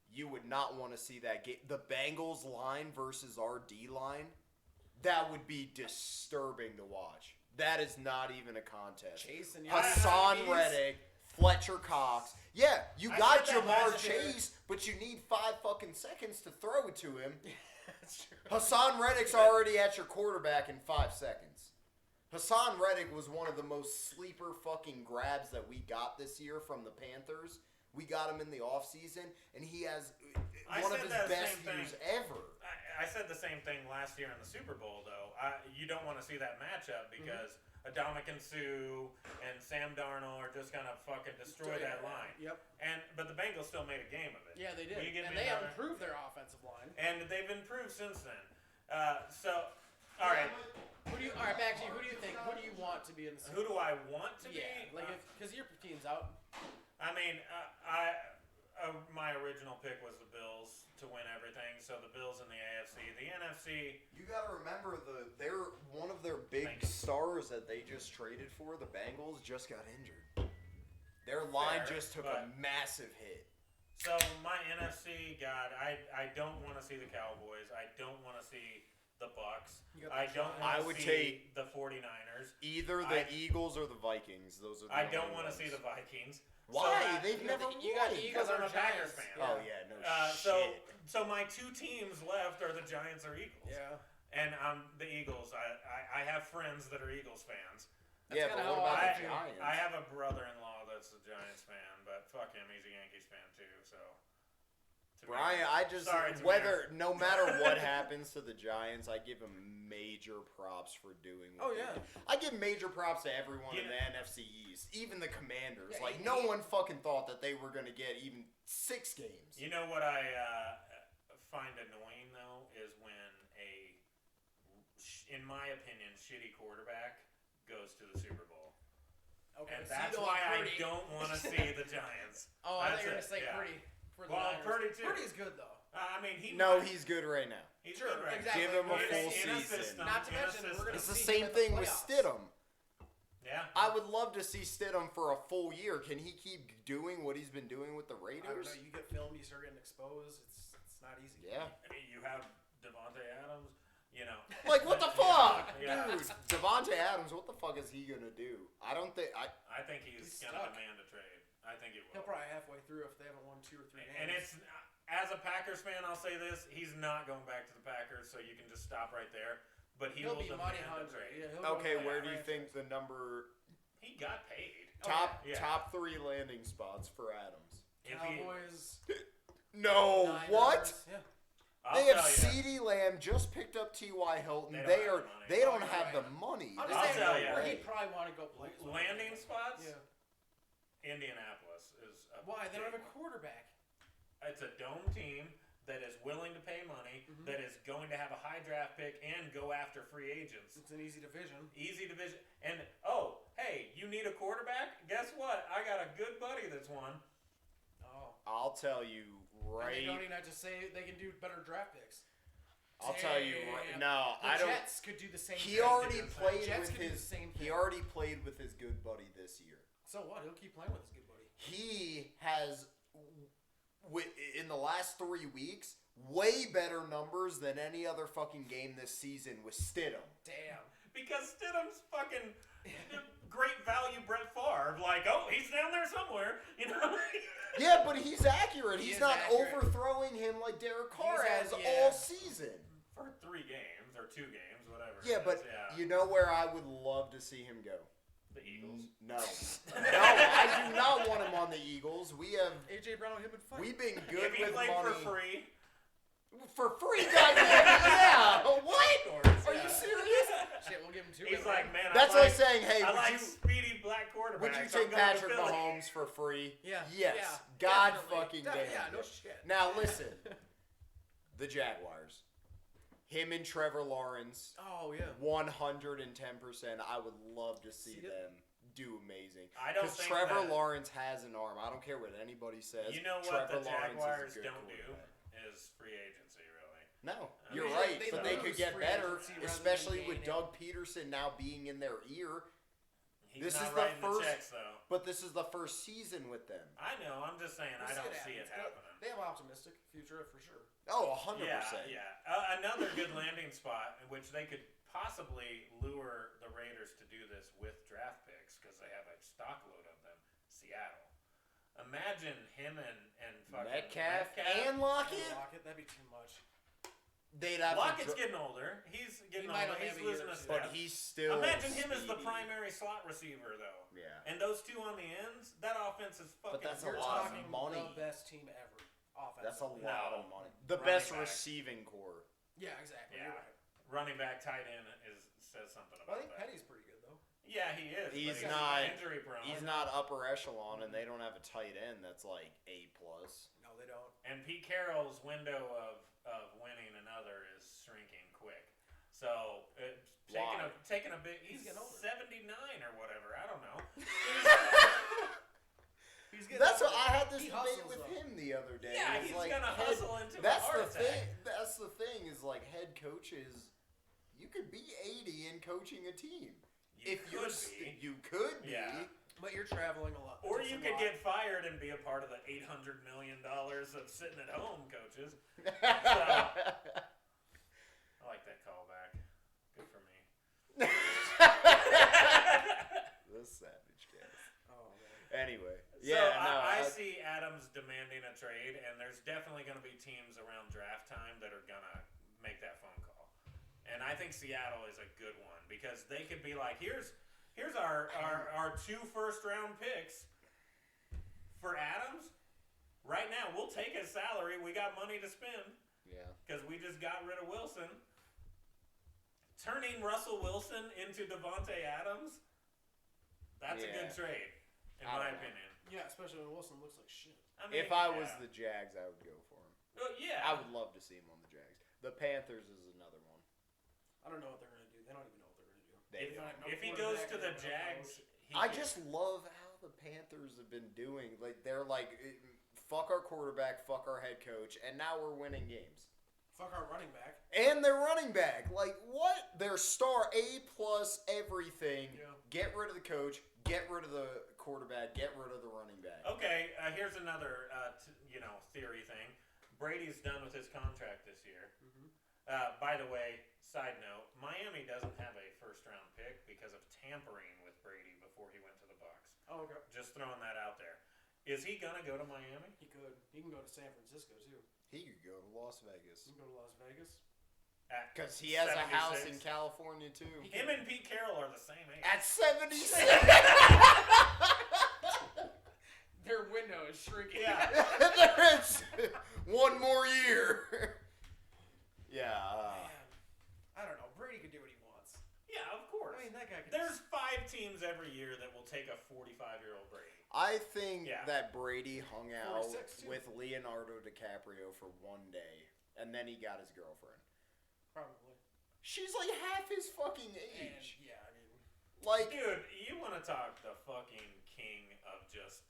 You would not want to see that game. The Bengals line versus our D line, that would be disturbing to watch. That is not even a contest. Chase and Hassan Yankees. Reddick, Fletcher Cox. Yeah, you I got said that Jamar last year. Chase, but you need 5 fucking seconds to throw it to him. That's true. Hassan Reddick's already at your quarterback in 5 seconds. Hassan Reddick was one of the most sleeper fucking grabs that we got this year from the Panthers. We got him in the offseason, and he has I one of said his that best same thing. years ever. I said the same thing last year in the Super Bowl, though. You don't want to see that matchup because Adamakin Sue and Sam Darnold are just gonna fucking destroy that line. Yep. But the Bengals still made a game of it. Yeah, they did. Will you give And me they another- improved their offensive line. And they've improved since then. So, all right, All right, back to you. Who do you think? Who do you want to be in the Super who do I want to Yeah, be? like because your team's out. I mean, my original pick was the Bills to win everything. So the Bills in the AFC, the NFC. You got to remember they're one of their big Thank you. stars that they just traded for. The Bengals just got injured. Their line Fair, just took a but- massive hit. So my NFC, God, I don't want to see the Cowboys. I don't want to see the Bucks. You got I the don't Giants. want I to would see take the 49ers. Either the I- Eagles or the Vikings. Those are. The I only don't want to ones. see the Vikings. Why? So, They've You got never the- you got won. the Eagles because I'm and a Packers Giants. fan. Oh yeah, no shit. So my 2 teams left are the Giants or Eagles. Yeah. And the Eagles. I have friends that are Eagles fans. Yeah, but kinda what how about I the feel. Giants? I have a brother-in-law that's a Giants fan, but fuck him, he's a Yankees fan too. So, to me- Brian, I just Sorry, Tamir. no matter what happens to the Giants, I give them major props for doing. What Oh, they yeah. did. I give major props to everyone You in know- the NFC East, even the Commanders. Yeah, like he- no he- one fucking thought that they were gonna get even 6 games. You know what I find annoying though is when in my opinion, shitty quarterback goes to the Super Bowl. Okay, And so that's you don't why like I Purdy. don't want to see the Giants. Oh, I That's thought you were it, gonna say yeah. Purdy for the Well, Niners. Purdy too. Purdy's good though. I mean, he No, might- he's good right now. he's Sure, good right now. exactly. Give him a In full in a season. system, Not to in a mention, we're system. gonna It's the see same him in the thing with playoffs. Stidham. Yeah. I would love to see Stidham for a full year. Can he keep doing what he's been doing with the I don't Raiders? know. You get filmed, you start getting exposed. It's not easy. Yeah. I mean, you have Devontae Adams. You know. Like what the fuck, Yeah. dude? Devontae Adams, what the fuck is he gonna do? I don't think I think he's He's gonna stuck. demand a trade. I think he He'll will. probably halfway through if they haven't won 2 or 3 games. And it's as a Packers fan, I'll say this: he's not going back to the Packers, so you can just stop right there. But he'll will be money demand a hungry. trade. Yeah, he'll go okay. to Where that do you think franchise. the number He got paid. top yeah. top 3 landing spots for Adams? If he- Cowboys? No, Niners, what? Yeah. I'll They have tell you. CeeDee Lamb just picked up T.Y. Hilton. They don't They have are the money. they don't Oh, have you're the money. I'm There's just I'll saying tell no ya. where way. he'd probably want to go play. is what I'm Landing thinking. spots. Yeah. Indianapolis is. Why? They don't have big a one. quarterback. It's a dome team that is willing to pay money, Mhm. that is going to have a high draft pick and go after free agents. It's an easy division. Easy division. And oh, hey, you need a quarterback? Guess what? I got a good buddy that's one. Oh. I'll tell you And they don't right. even have to say they can do better draft picks. I'll tell you right. Damn. No, The I don't. Jets could do the same He thing. already Jets played Jets with could do the his. same He thing. already played with his good buddy this year. So what? He'll keep playing with his good buddy. He has, in the last 3 weeks, way better numbers than any other fucking game this season with Stidham. Damn. Because Stidham's fucking great value Brett Favre. Like, oh, he's down there somewhere. You know? Yeah, but he's accurate. He He's is not accurate. overthrowing him like Derek Carr He's has had- yeah. all season. For 3 games or 2 games, whatever. Yeah, it but is, yeah. you know where I would love to see him go? The Eagles. No. No, I do not want him on the Eagles. We have AJ Brown and him would fight. we've been good If he with played money. for free, For free, goddamn. Yeah. What? of course, Are yeah. you serious? Shit, we'll give him 2. He's like, man, That's I like like, saying, hey, I would like you speedy black quarterbacks. would you I'm take going to Patrick Philly. Mahomes for free? Yeah. Yes. Yeah, God definitely. fucking damn. Yeah, no it. shit. Now listen, the Jaguars, him and Trevor Lawrence, Oh, yeah. 110%. I would love to see See it? them do amazing. I don't Because think Trevor that, Lawrence has an arm. I don't care what anybody says. You know what Trevor the Lawrence Jaguars is a good don't do quarterback. is free agency, really. No, I you're mean, right, they but they lose could get free better, agency rather than especially with gain it. Doug Peterson now being in their ear. He's This not is the writing first- the checks, though. But this is the first season with them. I know. I'm just saying. I don't see it happening. They have an optimistic future for sure. Oh, 100%. Yeah. Another good landing spot in which they could possibly lure the Raiders to do this with draft picks because they have a stockload of them. Seattle. Imagine him and fucking Metcalf Metcalf. and Lockett. Lockett, that'd be too much. They'd have Lockett's to. getting older. He's getting might older. only He's have a year losing or a two. step. But he's still. Imagine him as the speedy. primary slot receiver, though. Yeah. And those two on the ends, that offense is fucking. that's a You're lot of talking money. the best team ever. Offense. That's a No. lot of money. The Running best back. receiving core. Yeah, exactly. Yeah. You're right. Running back, tight end says something But I about think that. Petty's pretty good though. Yeah, he is. He's but not- injury prone. He's not upper echelon, and they don't have a tight end that's like A+. No, they don't. And Pete Carroll's window of winning another is shrinking quick. So Why? taking a big. He's He's getting older. 79 or whatever. I don't know. He's getting That's older. what I had this He debate hustles, with though. him the other day. Yeah, It's he's like gonna head- hustle into That's a heart the attack. thing. That's the thing. Is like head coaches. You could be 80 and coaching a team. You if you're could st- be. you could be. Yeah. But you're traveling a lot. Or It's you a could lot. get fired and be a part of the $800 million of sitting at home coaches. I like that callback. Good for me. The savage cast. Oh man. Anyway, So yeah, no, I see Adams demanding a trade, and there's definitely going to be teams around draft time that are going to make that phone call. And I think Seattle is a good one because they could be like, here's here's our 2 first-round picks for Adams. Right now, we'll take his salary. We got money to spend. Yeah. Because we just got rid of Wilson. Turning Russell Wilson into Devontae Adams, that's a good trade, in I my don't know. opinion. Yeah, especially when Wilson looks like shit. I mean, If I was the Jags, I would go for him. yeah. I would love to see him on the Jags. The Panthers is another one. I don't know what they're gonna do. They don't even know what they're gonna do. They don't have no If he goes quarterback, to they the don't have no Jags, coach. he I can- just love how the Panthers have been doing. Like they're like, fuck our quarterback, fuck our head coach, and now we're winning games. Fuck our running back. And their running back, like what? Their star A+ everything. Yeah. Get rid of the coach. Get rid of the quarterback. Get rid of the running back. Okay, here's another theory thing. Brady's done with his contract this year. Mm-hmm. By the way, side note, Miami doesn't have a first-round pick because of tampering with Brady before he went to the Bucs. Oh, okay. Just throwing that out there. Is he gonna go to Miami? He could. He can go to San Francisco too. He could go to Las Vegas. He can go to Las Vegas. At Because he has a house 76? in California too. Him and Pete Carroll are the same age. At 76. Their window is shrinking. Yeah. There is one more year. Yeah. Man, I don't know. Brady can do what he wants. Yeah, of course. I mean, that guy can. There's 5 teams every year that will take a 45-year-old Brady. I think Yeah. that Brady hung out 46 too. with Leonardo DiCaprio for one day, and then he got his girlfriend. Probably. She's like half his fucking And age. yeah, I mean, Like, Dude, you want to talk the fucking king of just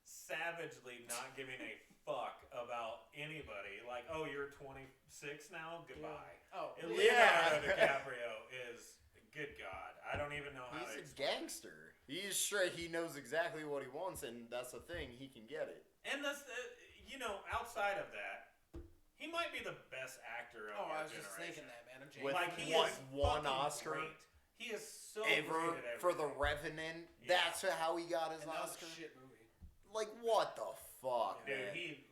savagely not giving a fuck about anybody. Like, oh, you're 26 now? Goodbye. oh, And Yeah. Leonardo DiCaprio is, good God, I don't even know how he's to a explain. gangster. He is straight. He knows exactly what he wants, and that's the thing. He can get it. And that's, outside of that, he might be the best actor of oh, our I was just generation. thinking that, man. I'm With Like, he what, is one fucking Oscar? great. He is so Ever great at for The everything. Revenant. Yeah. That's how he got his And that was Oscar. a shit movie. Like, what the fuck, Dude, man? he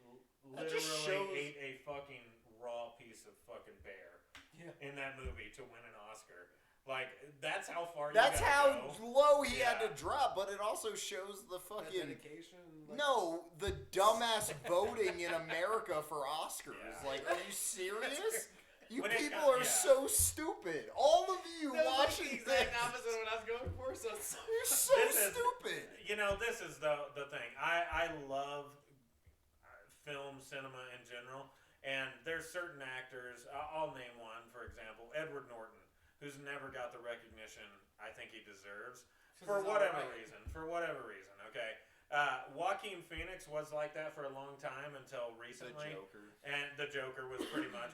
That literally just shows- ate a fucking raw piece of fucking bear Yeah. in that movie to win an Oscar. Like, that's how far That's you how gotta go. low he had Yeah. to drop, but it also shows the That fucking dedication. Like, no, the dumbass voting in America for Oscars. Yeah. Like, are you serious? You When it people got- are yeah. so stupid. All of you That was like watching the exact this, opposite of what I was going for. So it's you're so This is- stupid. This is the thing. I love film, cinema in general, and there's certain actors. I'll name one, for example, Edward Norton, who's never got the recognition I think he deserves for he's whatever alright. reason. For whatever reason, okay. Joaquin Phoenix was like that for a long time until The recently. Joker. And the Joker was pretty much.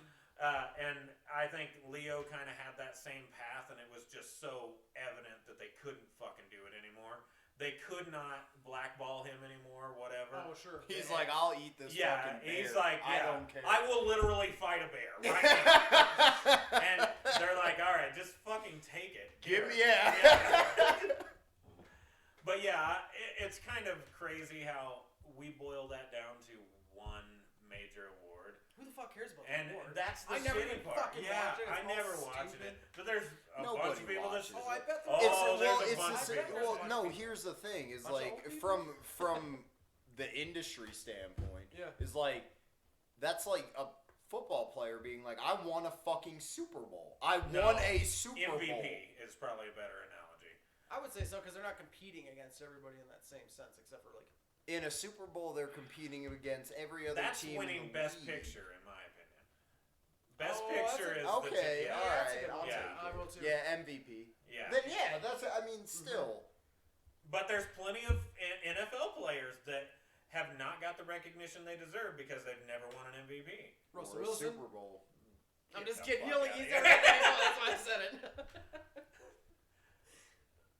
And I think Leo kind of had that same path, and it was just so evident that they couldn't fucking do it anymore. They could not blackball him anymore, whatever. Oh, sure. He's like, I'll eat this Yeah, fucking bear. he's like, I yeah, don't care. I will literally fight a bear right now. And they're like, all right, just fucking take it. Give me, Here. yeah. But yeah, it's kind of crazy how we boil that down to one major award. Who the fuck cares about And the award? that's the I never shitty even part. fucking Yeah, watch it. It's I all never watched stupid. it. But there's a bunch Nobody of people that. watches Oh, I bet Oh, It's there's well, a it's bunch the of same. people. Well, Bunch no. of people. Here's the thing: is Bunch of like old people. from the industry standpoint, Yeah. is like that's like a football player being like, I won a fucking Super Bowl. I No, won a Super MVP Bowl. is probably a better analogy. I would say so because they're not competing against everybody in that same sense, except for like. In a Super Bowl, they're competing against every other That's team. winning in the Best league. Picture, in my opinion. Best Oh, Picture that's is okay, the all that's a right, good I'll one. Yeah. take I it. will too. Yeah, MVP. Yeah. Then yeah, that's. I mean, still. But there's plenty of NFL players that have not got the recognition they deserve because they've never won an MVP. Russell Or a Wilson. Super Bowl. I'm Get just the kidding. fuck You only outta used here. everything. That's why I said it.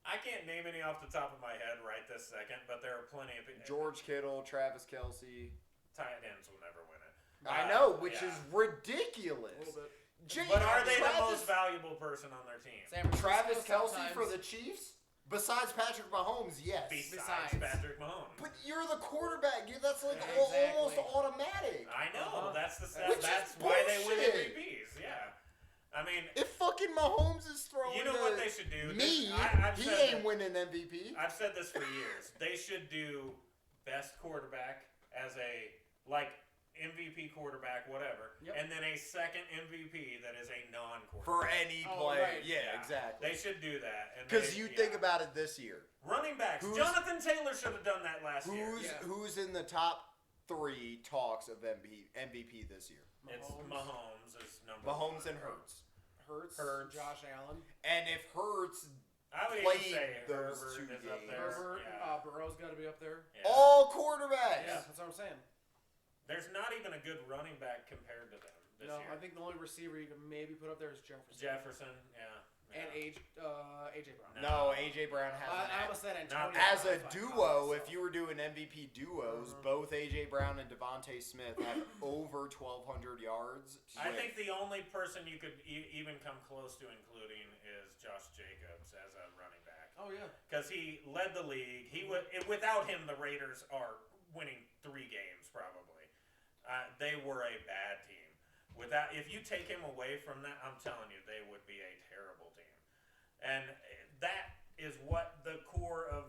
I can't name any off the top of my head right this second, but there are plenty of George Kittle, Travis Kelce. tight ends will never win it. I know, which yeah. is ridiculous. A little bit. But are they the Travis- most valuable person on their team? San Francisco Travis Kelce sometimes. for the Chiefs? Besides Patrick Mahomes, yes. Besides Patrick Mahomes. But you're the quarterback, dude. That's like Yeah, exactly. almost automatic. I know. Uh-huh. That's the Which is that's why they win bullshit. MVPs. Yeah. I mean, If fucking Mahomes is throwing you know to what they should do? me, I've he said ain't that- winning MVP. I've said this for years. They should do best quarterback as a MVP quarterback, whatever, Yep. and then a second MVP that is a non-quarterback. For any Oh, player. right. Yeah, Yeah. exactly. They should do that. Because you think about it this year. running backs. Who's- Jonathan Taylor should have done that last year. Who's in the top 3 talks of MVP this year? It's Mahomes is number Mahomes one. and Hurts. Hurts, Josh Allen, And if Hurts, I would played even say those Herbert 2 is up games. there. Herbert, Yeah. Burrow's got to be up there. Yeah. all quarterbacks. Yeah, that's what I'm saying. There's not even a good running back compared to them this No, year. I think the only receiver you can maybe put up there is Jefferson. Jefferson, yeah. And AJ Brown. No. No, AJ Brown has I almost said Antonio. as a Brown, duo, so. if you were doing MVP duos, Mhm. both AJ Brown and Devontae Smith have over 1,200 yards. I with- think the only person you could even come close to including is Josh Jacobs as a running back. Oh yeah. Because he led the league. Without him, the Raiders are winning 3 games probably. They were a bad team. If you take him away from that, I'm telling you, they would be a terrible team. And that is what the core of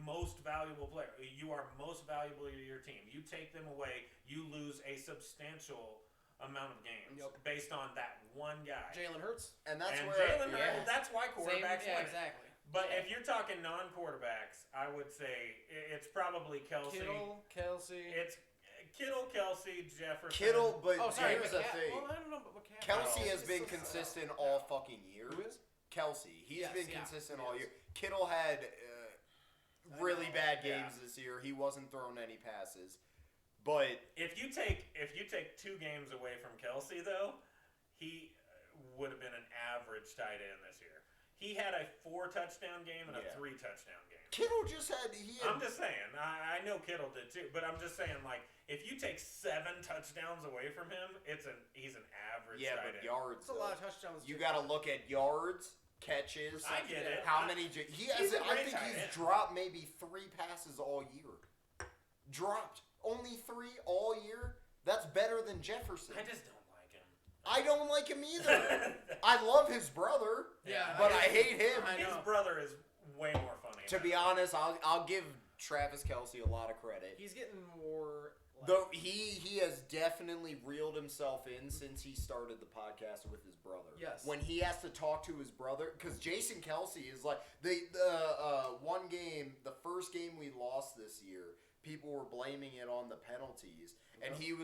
most valuable player. You are most valuable to your team. You take them away, you lose a substantial amount of games based on that one guy. Jalen Hurts. and that's and where Jalen Hurts, that's why quarterbacks yeah, win. exactly. But if you're talking non-quarterbacks, I would say it's probably Kelsey. Kittle, Kelsey. It's Kittle, Kelsey, Jefferson. Kittle, but Oh, sorry. here's the thing. Well, I don't know, but McCaffrey. Kelsey Oh, has He's been so consistent solid. all fucking year. Who is? Kelsey, he's Yes, been yeah, consistent he all is. year. Kittle had really know, bad yeah. games this year. He wasn't throwing any passes, but If you take 2 games away from Kelsey, though, he would have been an average tight end this year. He had a 4 touchdown game and a Yeah. 3 touchdown game. Kittle just had I'm just saying. I know Kittle did too, but I'm just saying, if you take 7 touchdowns away from him, he's an average yeah, tight but end. yards. It's a lot of touchdowns. You too. got to look at yards, catches. I get it. How many? He has. He's a I great think tight he's end. dropped maybe 3 passes all year. Dropped only 3 all year. That's better than Jefferson. I just don't like him. I don't like him either. I love his brother, Yeah, but I hate him. I His know. brother is way more funny. To than be him. honest, I'll give Travis Kelsey a lot of credit. He's getting more. Though he has definitely reeled himself in since he started the podcast with his brother. Yes. When he has to talk to his brother, because Jason Kelsey is like the one game, the first game we lost this year, people were blaming it on the penalties, and he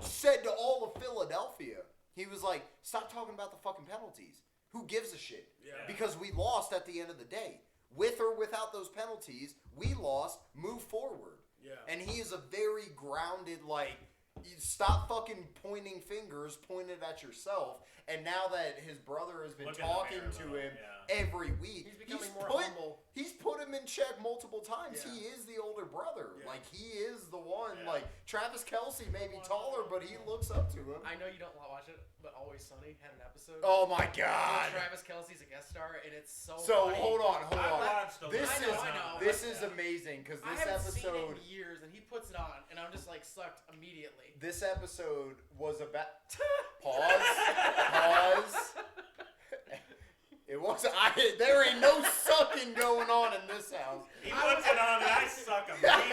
said to all of Philadelphia, he was like, stop talking about the fucking penalties. Who gives a shit? Yeah. Because we lost at the end of the day. With or without those penalties, we lost, move forward. Yeah. And he is a very grounded, stop fucking pointing fingers, point it at yourself. And now that his brother has been Look in the talking mirror, to though, him yeah. every week, He's becoming more put, humble. He's put him in check multiple times. Yeah. He is the older brother. Yeah. He is the one. Yeah. Travis Kelsey may be taller, but he looks up to him. I know you don't watch it, but Always Sunny had an episode. Oh my where God. Travis Kelsey's a guest star, and it's so. So funny. hold on. I watched a This little. is I know. this is amazing because I this haven't seen episode. it in years, and he puts it on, and I'm just sucked immediately. This episode was about pause. It was. There ain't no sucking going on in this house. He puts it on and I suck immediately.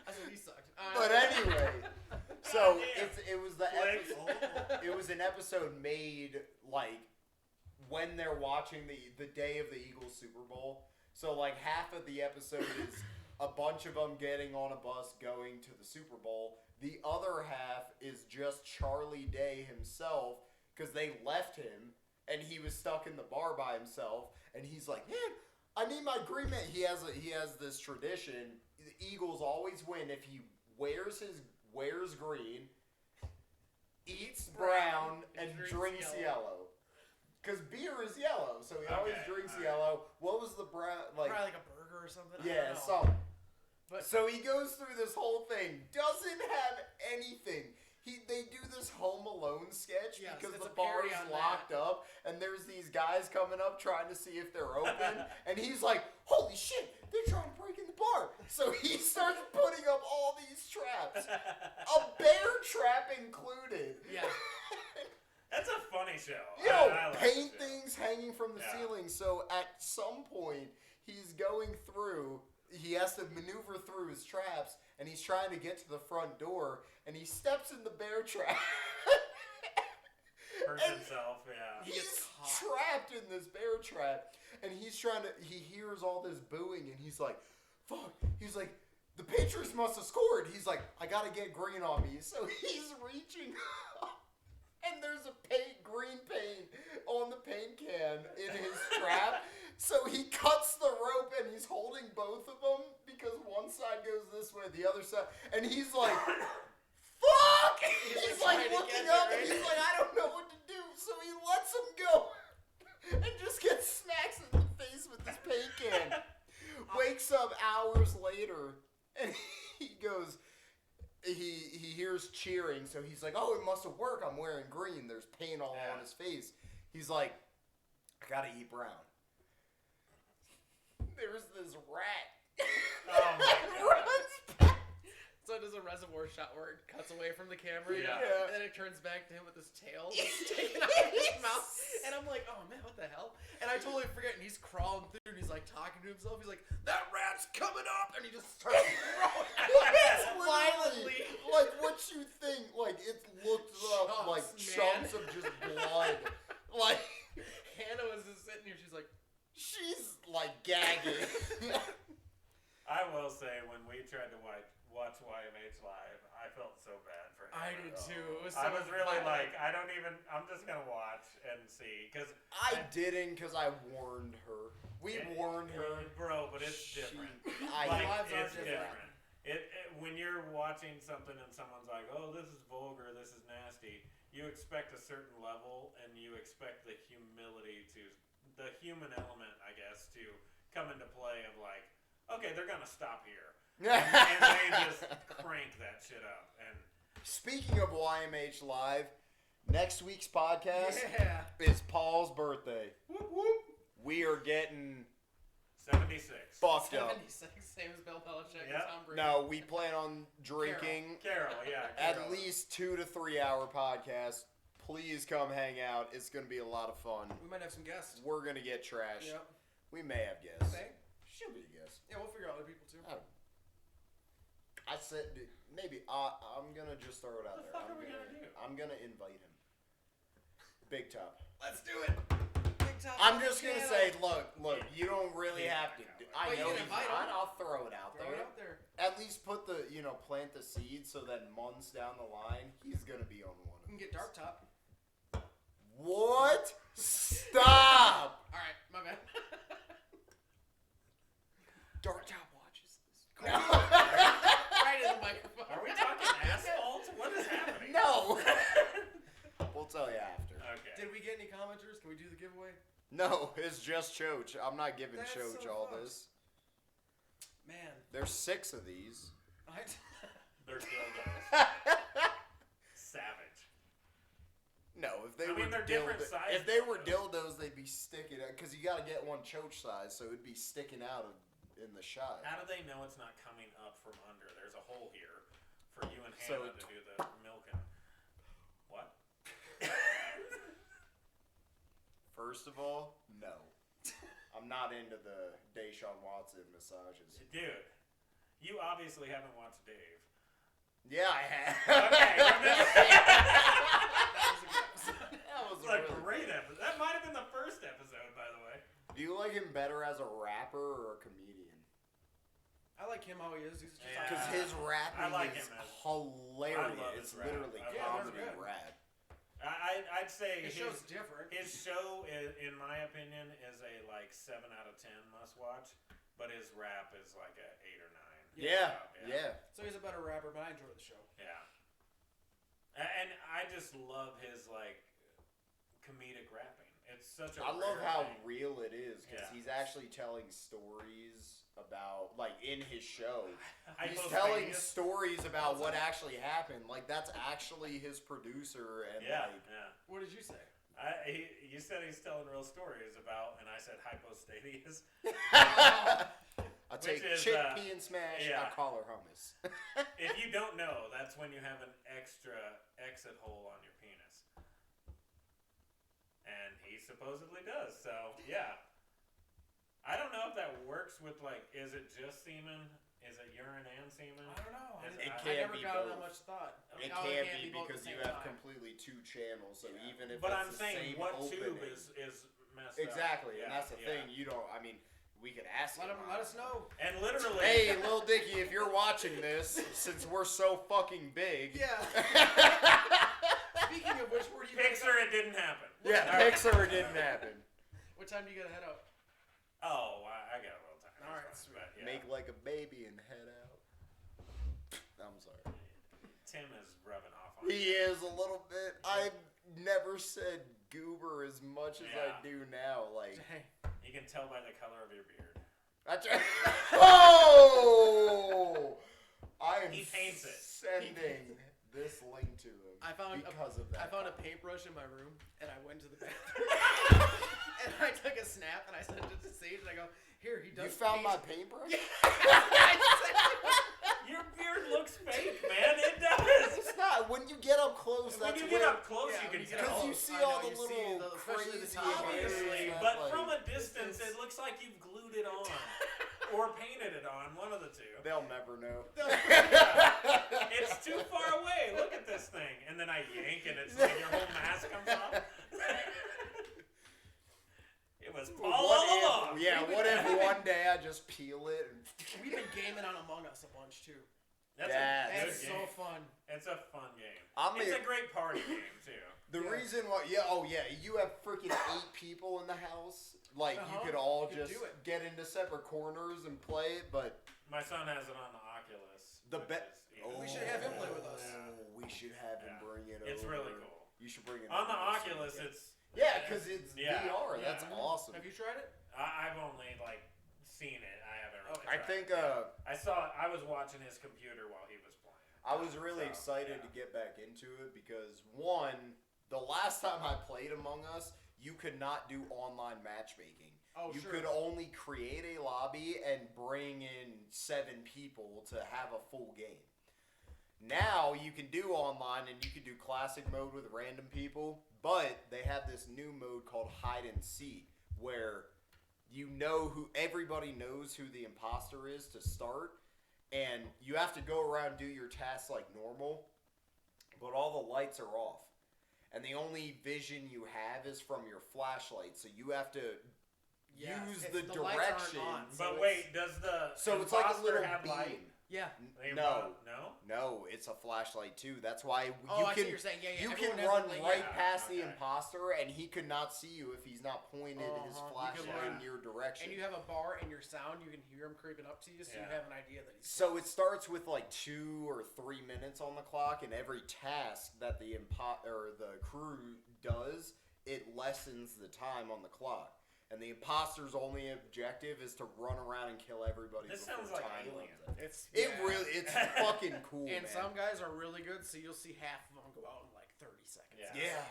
That's what he sucked. But anyway, so Goddamn. it was the Flex. episode. It was an episode made when they're watching the day of the Eagles Super Bowl. So half of the episode is a bunch of them getting on a bus going to the Super Bowl. The other half is just Charlie Day himself because they left him and he was stuck in the bar by himself. And he's like, man, I need my agreement. He has this tradition. The Eagles always win if he wears green, eats brown, and drinks yellow. Because beer is yellow, so he always Okay, drinks alright. yellow. What was the brown Probably like a burger or something. I Yeah, don't know. something. But- So he goes through this whole thing, doesn't have anything. They do this Home Alone sketch Yes, because it's the a parody bar's on locked up, and there's these guys coming up trying to see if they're open, and he's like, holy shit, they're trying to break in the bar. So he starts putting up all these traps. A bear trap included. Yeah. That's a funny show. Yo, I like paint the show. things hanging from the Yeah. ceiling. So at some point, he's going through. He has to maneuver through his traps, and he's trying to get to the front door, and he steps in the bear trap. Hurts And himself, yeah. He He's gets caught. trapped in this bear trap, and he's trying to. He hears all this booing, and he's like, "Fuck!" He's like, "The Patriots must have scored." He's like, "I gotta get green on me." So he's reaching up, and there's a green paint on the paint can in his trap. So he cuts the rope, and he's holding both of them because one side goes this way, the other side, and he's like. Fuck! He's like trying to looking catch up it, and right? he's like, I don't know what to do. So he lets him go and just gets smacks in the face with this paint can. Wakes up hours later and he goes, he hears cheering. So he's like, oh, it must have worked. I'm wearing green. There's paint all on his face. He's like, I gotta eat brown. There's this rat. Oh my that God. runs past. So it does a reservoir shot where it cuts away from the camera, Yeah. and then it turns back to him with his tail sticking out of his mouth. And I'm like, oh man, what the hell? And I totally forget, and he's crawling through, and he's like talking to himself. He's like, that rat's coming up, and he just starts throwing It's violently. literally like what you think, like it looked up like Chunks, chunks of just blood. Like Hannah was just sitting here. She's like, she's like gagging. I will say, when we tried to watch YMH Live, I felt so bad for him. I did too. It was I so was really violent. like, I'm just going to watch and see. Because, I didn't because I warned her. We warned her. Bro, but it's different. I Lives are It's different. different. When you're watching something and someone's like, oh, this is vulgar, this is nasty, you expect a certain level, and you expect the humility the human element, I guess, to come into play of like, okay, they're going to stop here. And they just crank that shit up. And Speaking of YMH Live, next week's podcast yeah. is Paul's birthday. whoop whoop. We are getting 76. fucked up. 76, same as Bill Belichick Yep. and Tom Brady. No, we plan on drinking Carol, yeah. at Carol. least 2 to 3 hour podcast. Please come hang out. It's going to be a lot of fun. We might have some guests. We're going to get trashed. Yep. We may have guests. Think? Should be guests. Yeah, we'll figure out other people too. I said maybe I'm going to just throw it out What the there. fuck are we gonna do? I'm going to invite him. Big Top. Let's do it. Big Top I'm just going to channel. say, look, you don't really have to. I But you know can he's invite not. him. I'll throw it out Throw there. it out there. At least put plant the seed so that months down the line, he's going to be on one of We can get these. Dark Top. What? Stop! Alright, my bad. Dark Top watches this. Right in the microphone. Are we talking asphalt? What is happening? No! We'll tell you after. Okay. Did we get any commenters? Can we do the giveaway? No, it's just Choach. I'm not giving That's Choach so all fucked. this. Man. There's 6 of these. They're dildos. Savage. No, if they I mean, were they're different sizes, if they were though. dildos, they'd be sticking out because you got to get one Choach size, so it'd be sticking out in the shot. How do they know it's not coming up from under? There's a hole here for you and So Hannah to do the milking. What? First of all, no. I'm not into the Deshaun Watson massages. Dude, you obviously haven't watched Dave. Yeah, I have. Okay, remember? That was It's a really- great episode. That might have been the first episode, by the way. Do you like him better as a rapper or a comedian? I like him how he is. He's just Yeah. Because his rapping I like is him as- hilarious. I love his It's rap. literally I love comedy his rap. rap. I'd say his show's different. His show, in my opinion, is a like 7 out of 10 must watch, but his rap is like a 8 or 9. Yeah. So he's a better rapper, but I enjoy the show. Yeah. And I just love his like comedic rapping. It's such a I love rare how thing. real it is because Yeah. he's actually telling stories about, like, in his show. He's Hypospadias. telling stories about what actually happened. Like, that's actually his producer. And, Yeah, like, yeah. What did you say? You said he's telling real stories about, and I said hypostadias. I take Which is, chickpea and smash. yeah. I call her hummus. If you don't know, that's that's when you have an extra exit hole on your penis. And he supposedly does. So, yeah. I don't know if that works with, like, is it just semen? Is it urine and semen? I don't know. It I can't never be got both. that much thought. It Oh, can't be both at because the you same have time. completely two channels. So even if But it's I'm the saying, same what opening, tube is messed exactly, up? and that's the thing. You don't. I mean, we could ask Let him. let us know. And literally, Hey, Lil Dicky, if you're watching this, since we're so fucking big. Yeah. Speaking of which, where do you Pixar, it didn't happen. Yeah, Pixar didn't happen. What time do you gotta head out? Oh, I got a little time. All right, That's sweet. fine, but, yeah. Make like a baby and head out. I'm sorry. Tim is rubbing off on He is a little bit. I've never said goober as much as I Yeah. do now. Like, Dang. You can tell by the color of your beard. that's oh! I am He paints it. sending this link to him I found because of that. I found a paintbrush in my room, and I went to the bathroom, and I took a snap, and I sent it to Sage, and I go, "Here, he does." You found my paint." paintbrush? Your beard looks fake, man. It does. It's not. When you get up close, When that's you get where- up close, Yeah, you when can you get tell. Because you close. see I know, all the you see little the- especially the crazy top. Obviously, hairs but that, from like, a distance, it looks like you've glued it on or painted it on. One of the two. they'll never know. It's too far away. Look at this thing, and then I yank, and it's like your whole mask comes off. It was Paul all What along. if, yeah, what if one day I just peel it and We've been gaming on Among Us a bunch too. That's Yeah, a good That's so game. fun. It's a fun game. I'm It's a- a great party game too. the Yeah. reason why, you have freaking 8 people in the house. Like, you could all You could just do it. get into separate corners and play it, but My son has it on the Oculus. the which bet. is even We should have him play with us. We should have him Yeah. bring it It's over. really cool. You should bring it On the over this Oculus, weekend. it's Yeah, because it's Yeah. VR. That's Yeah. awesome. Have you tried it? I've only like seen it. I haven't really. Okay. I tried think it. I was watching his computer while he was playing. I was really So, excited yeah. to get back into it because, one, the last time I played Among Us, you could not do online matchmaking. Oh, You sure. could only create a lobby and bring in 7 people to have a full game. Now you can do online and you can do classic mode with random people, but they have this new mode called hide and seek where everybody knows who the imposter is to start, and you have to go around and do your tasks like normal, but all the lights are off. And the only vision you have is from your flashlight, so you have to Yes, use it's- the lights aren't direction. on, so But it's- wait, does the So it's like a imposter little have beam. light? Yeah. The No. No. It's a flashlight too. That's why Oh, you I see what can you're saying. Yeah, yeah. you Everyone can has, run like, right yeah, past the okay. imposter, and he could not see you if he's not pointed his Uh-huh. You flashlight can in run- your direction. And you have a bar and your sound, you can hear him creeping up to you, so you Yeah. have an idea that he's. So it starts with like 2 or 3 minutes on the clock, and every task that the crew does, it lessens the time on the clock. And the imposter's only objective is to run around and kill everybody. This before sounds like time Alien. runs out. It's It's fucking cool, And man. some guys are really good, so you'll see half of them go out in like 30 seconds. Yeah. Yeah.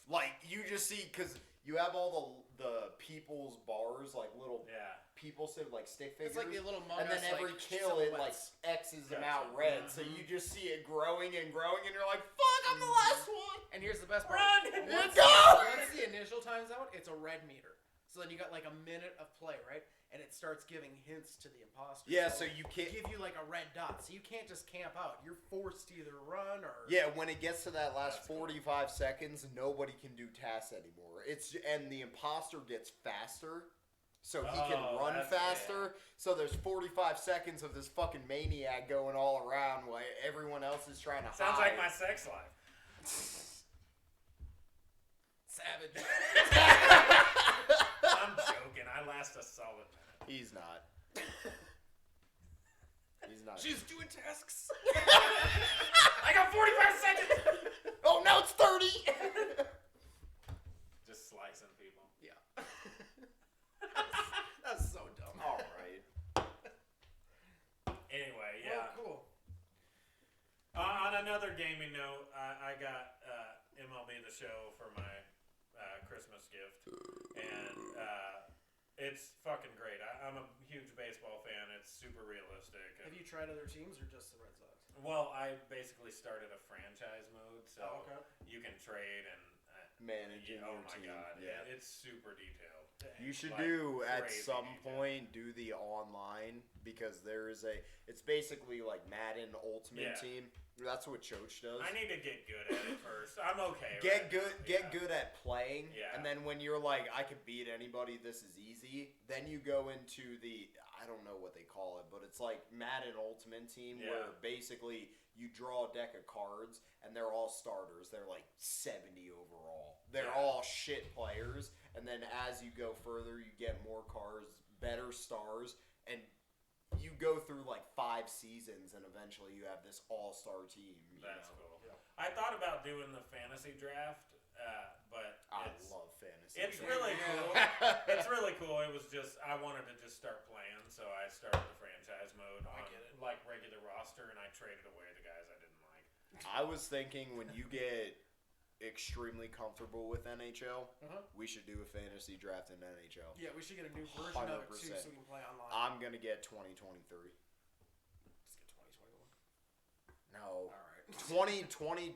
Like, you just see, because you have all the people's bars, like little Yeah. people sit like stick figures. It's like the little Among and then Us, every like, kill, it like silhouettes. X's them Gotcha. out red. So Mhm. you just see it growing and growing, and you're like, fuck, I'm the last one. And here's the best part. Run! Let's Once, go! once the initial time's out, it's a red meter. So then you got like a minute of play, right? And it starts giving hints to the imposter. Yeah, so you can't. give you like a red dot, so you can't just camp out. You're forced to either run or. Yeah, when it gets to that last That's cool. 45 seconds, nobody can do tasks anymore. And the imposter gets faster, so he can Oh, run that's- faster. So there's 45 seconds of this fucking maniac going all around while everyone else is trying to Sounds hide. like my sex life. Savage. I'm joking. I last a solid minute. He's not. He's not. She's doing tasks. I got 45 seconds. Oh, now it's 30! Just slicing people. Yeah. That's so dumb. Alright. Anyway, yeah. Well, cool. On another gaming note, I got MLB The Show for my Christmas gift, and it's fucking great. I'm a huge baseball fan. It's super realistic. Have you tried other teams or just the Red Sox? Well, I basically started a franchise mode, so Oh, okay. you can trade and Managing oh your my team. god, Yeah. it's super detailed. You should Like, do at crazy some detail. point do the online because there is it's basically like Madden Ultimate Yeah. Team. That's what Choach does. I need to get good at it first. I'm okay. Get right good now, get yeah. good at playing, Yeah. and then when you're like I could beat anybody, this is easy, then you go into the I don't know what they call it, but it's like Madden Ultimate Team Yeah. where basically you draw a deck of cards and they're all starters. They're like 70 overall. They're Yeah. all shit players, and then as you go further you get more cards, better stars, and you go through like 5 seasons and eventually you have this all-star team. You That's know? cool. Yeah. I thought about doing the fantasy draft, but I it's love fantasy. it's draft. really Yeah. cool. It's really cool. It was just I wanted to just start playing, so I started the franchise mode I on get it. like regular roster, and I traded away the guys I didn't like. I was thinking when you get extremely comfortable with NHL, Uh-huh. we should do a fantasy draft in NHL. Yeah, we should get a new version of it too, 100%. so we can play online. I'm gonna get 2023. Just get 2021. No, All right. 2020.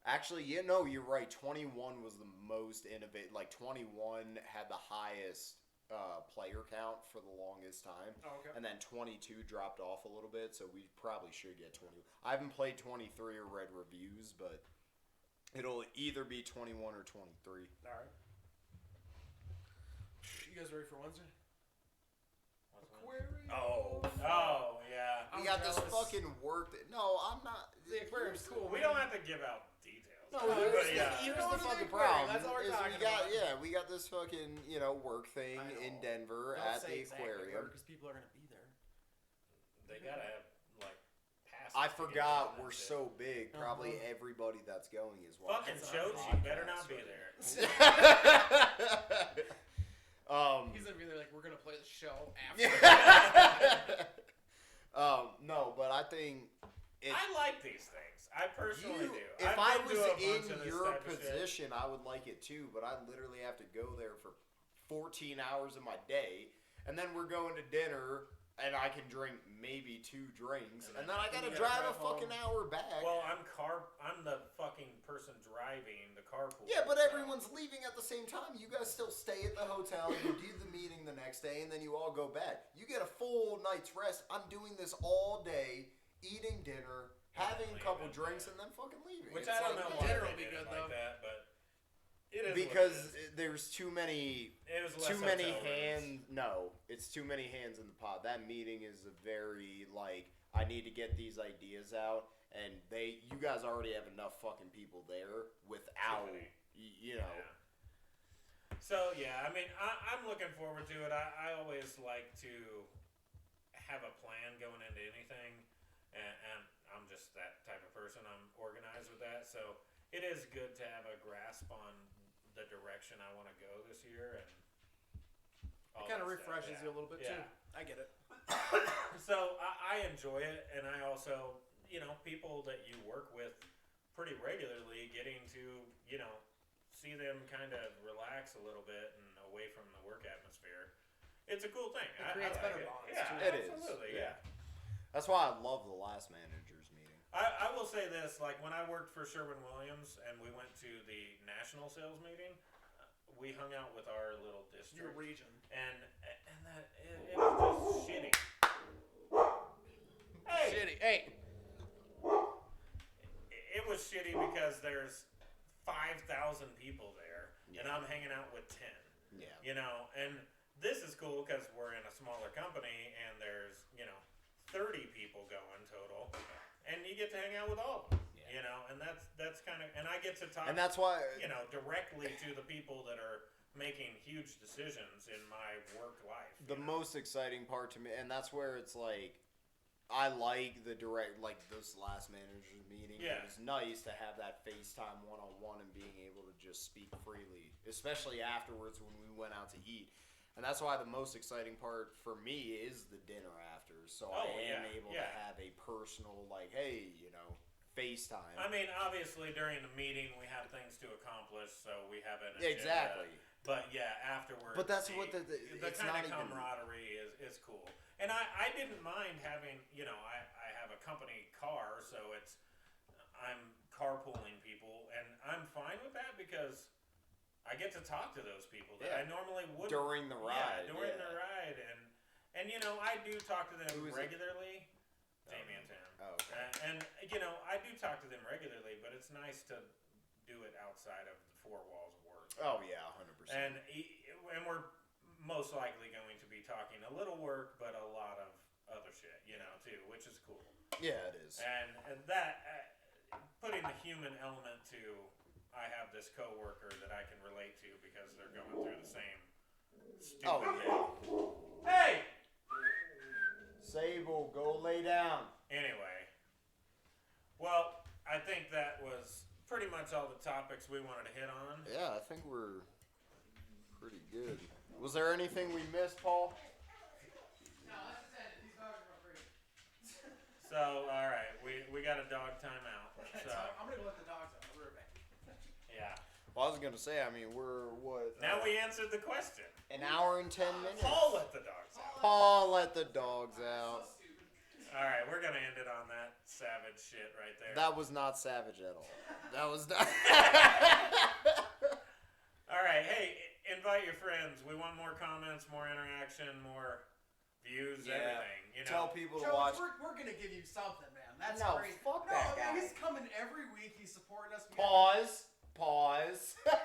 Actually, yeah, no, you're right. 21 was the most innovative. Like 21 had the highest player count for the longest time. Oh, okay. And then 22 dropped off a little bit, so we probably should get 20. I haven't played 23 or read reviews, but it'll either be 21 or 23. All right. You guys ready for Wednesday? What's that? Aquarium. Oh yeah. We I'm got this jealous. fucking work. No, I'm not. The aquarium's cool. We don't have to give out details. No, No, here's, but the, yeah. here's Go the to the fucking aquarium, problem. that's all we're is talking we got, about. Yeah, we got this fucking, work thing I in know. Denver Don't at say the exactly aquarium. because people are gonna be there. They gotta have like passes. I to get forgot in, we're that's it. so big. Probably Uh-huh. everybody that's going is Fucking watching. That's Chochi what I'm better not podcast be right there. He's gonna be there like, we're gonna play the show after. No, but I think I like these things. I personally do. if I've I been was to a bunch in of this your type of shit. position, I would like it too. But I literally have to go there for 14 hours of my day, and then we're going to dinner, and I can drink maybe 2 drinks, and then I gotta you gotta drive a drive fucking home. hour back. Well, I'm the fucking person driving the carpool. Yeah, but so- everyone's leaving at the same time. You guys still stay at the hotel, you do the meeting the next day, and then you all go back. You get a full night's rest. I'm doing this all day, eating dinner, having a couple Leaving, drinks, yeah. and then fucking leaving. Which It's I don't like, know yeah. why Dinner they will be did good, it like though. that, but it is Because what it is. there's too many It was less too many hotel rooms. hands. No, it's too many hands in the pot. That meeting is a very like I need to get these ideas out, and you guys already have enough fucking people there without many. you know. Yeah. So yeah, I mean, I'm looking forward to it. I always like to have a plan going into anything, and I'm just that type of person. I'm organized with that, so it is good to have a grasp on the direction I want to go this year, and all It kind of that stuff, refreshes yeah. you a little bit too. Yeah. I get it. So I enjoy it, and I also, people that you work with pretty regularly, getting to, see them kind of relax a little bit and away from the work atmosphere. It's a cool thing. It I creates like better it. bonds, Yeah, too. It is, absolutely. yeah. Yeah. That's why I love the last managers meeting. I will say this: like when I worked for Sherwin-Williams and we went to the national sales meeting, we hung out with our little Your district, region. and that it was just shitty. Hey, Shitty. Hey. it was shitty because there's 5,000 people there, and I'm hanging out with 10. Yeah. And this is cool because we're in a smaller company, and there's 30 people going total, and you get to hang out with all of them. And that's kind of, and I get to talk, And that's why directly to the people that are making huge decisions in my work life. the most exciting part to me, and that's where it's like, I like the direct, like this last manager's meeting. Yeah. It was nice to have that FaceTime one-on-one and being able to just speak freely, especially afterwards when we went out to eat. And that's why the most exciting part for me is the dinner after. So I am able to have a personal, like, hey, FaceTime. I mean, obviously during the meeting we have things to accomplish, so we have an agenda. Exactly. But yeah, afterwards. But that's what the kind it's not of even- camaraderie is cool. And I didn't mind having, I have a company car, so I'm carpooling people, and I'm fine with that because I get to talk to those people that I normally wouldn't. During the ride. Yeah, during the ride, and I do talk to them Who is it? regularly. Damien Tam. Oh, okay. And I do talk to them regularly, but it's nice to do it outside of the four walls of work. Oh yeah, 100%. And we're most likely going to be talking a little work, but a lot of other shit, too, which is cool. Yeah, it is. And that putting the human element to, I have this coworker that I can relate to because they're going through the same stupid thing. Hey! Sable, go lay down. Anyway, well, I think that was pretty much all the topics we wanted to hit on. Yeah, I think we're pretty good. Was there anything we missed, Paul? No, let's just end it. These dogs are free. So, all right, we got a dog timeout. So, I'm gonna go let the dogs out. We're back. yeah. Well, I was gonna say, I mean, we're what? Now we answered the question. An hour and 10 minutes. Paul let the dogs out. Paul let the dogs out. So stupid. All right, we're gonna end it on that savage shit right there. That was not savage at all. That was not. All right, hey, invite your friends. We want more comments, more interaction, more views, Yeah. everything. Tell people to Jones, watch. we're gonna give you something, man. That's No, great. fuck no, that man, guy. he's coming every week. He's supporting us. Pause. What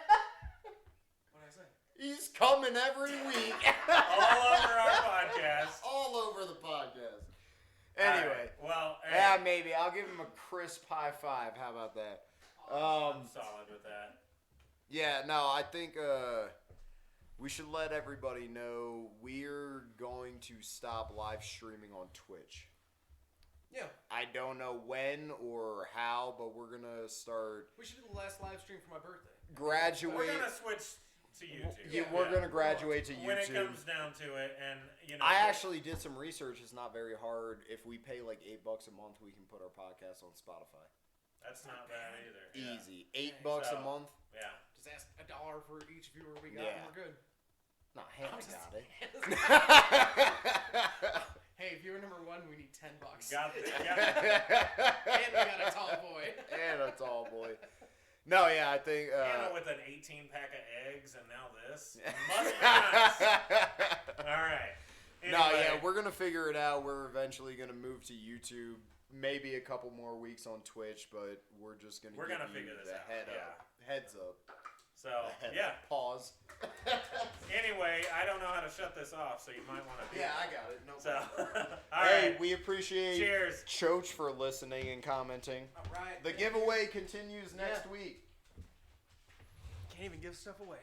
did I say? He's coming every week. All over our podcast. All over the podcast. All Anyway. right, well, hey, Yeah, maybe. I'll give him a crisp high five. How about that? I'm solid with that. Yeah, no, I think we should let everybody know we're going to stop live streaming on Twitch. Yeah. I don't know when or how, but we're going to start We should do the last live stream for my birthday. graduate. We're gonna switch to YouTube. Yeah, we're going to graduate to when it YouTube. comes down to it, and I actually did some research. It's not very hard. If we pay like $8 a month, we can put our podcast on Spotify. that's not bad either. Yeah. Easy. $8 So- a month? Yeah. Just ask $1 for each viewer we got, Yeah. and we're good. Nah, Hannah got it. Hey, viewer number 1, we need $10. Got it. And we got a tall boy. And a tall boy. No, yeah, I think. Anna with an 18-pack of eggs, and now this. Must be nice. All right. No, Anyway, yeah, we're gonna figure it out. We're eventually gonna move to YouTube. Maybe a couple more weeks on Twitch, but we're just gonna. We're give gonna you figure this the out, Heads up. So, Head yeah. up. Pause. Anyway, I don't know how to shut this off, so you might want to do Yeah, that. I got it. No So, problem. all Hey, right. we appreciate Cheers. Choach for listening and commenting. All right. The giveaway continues next week. Can't even give stuff away.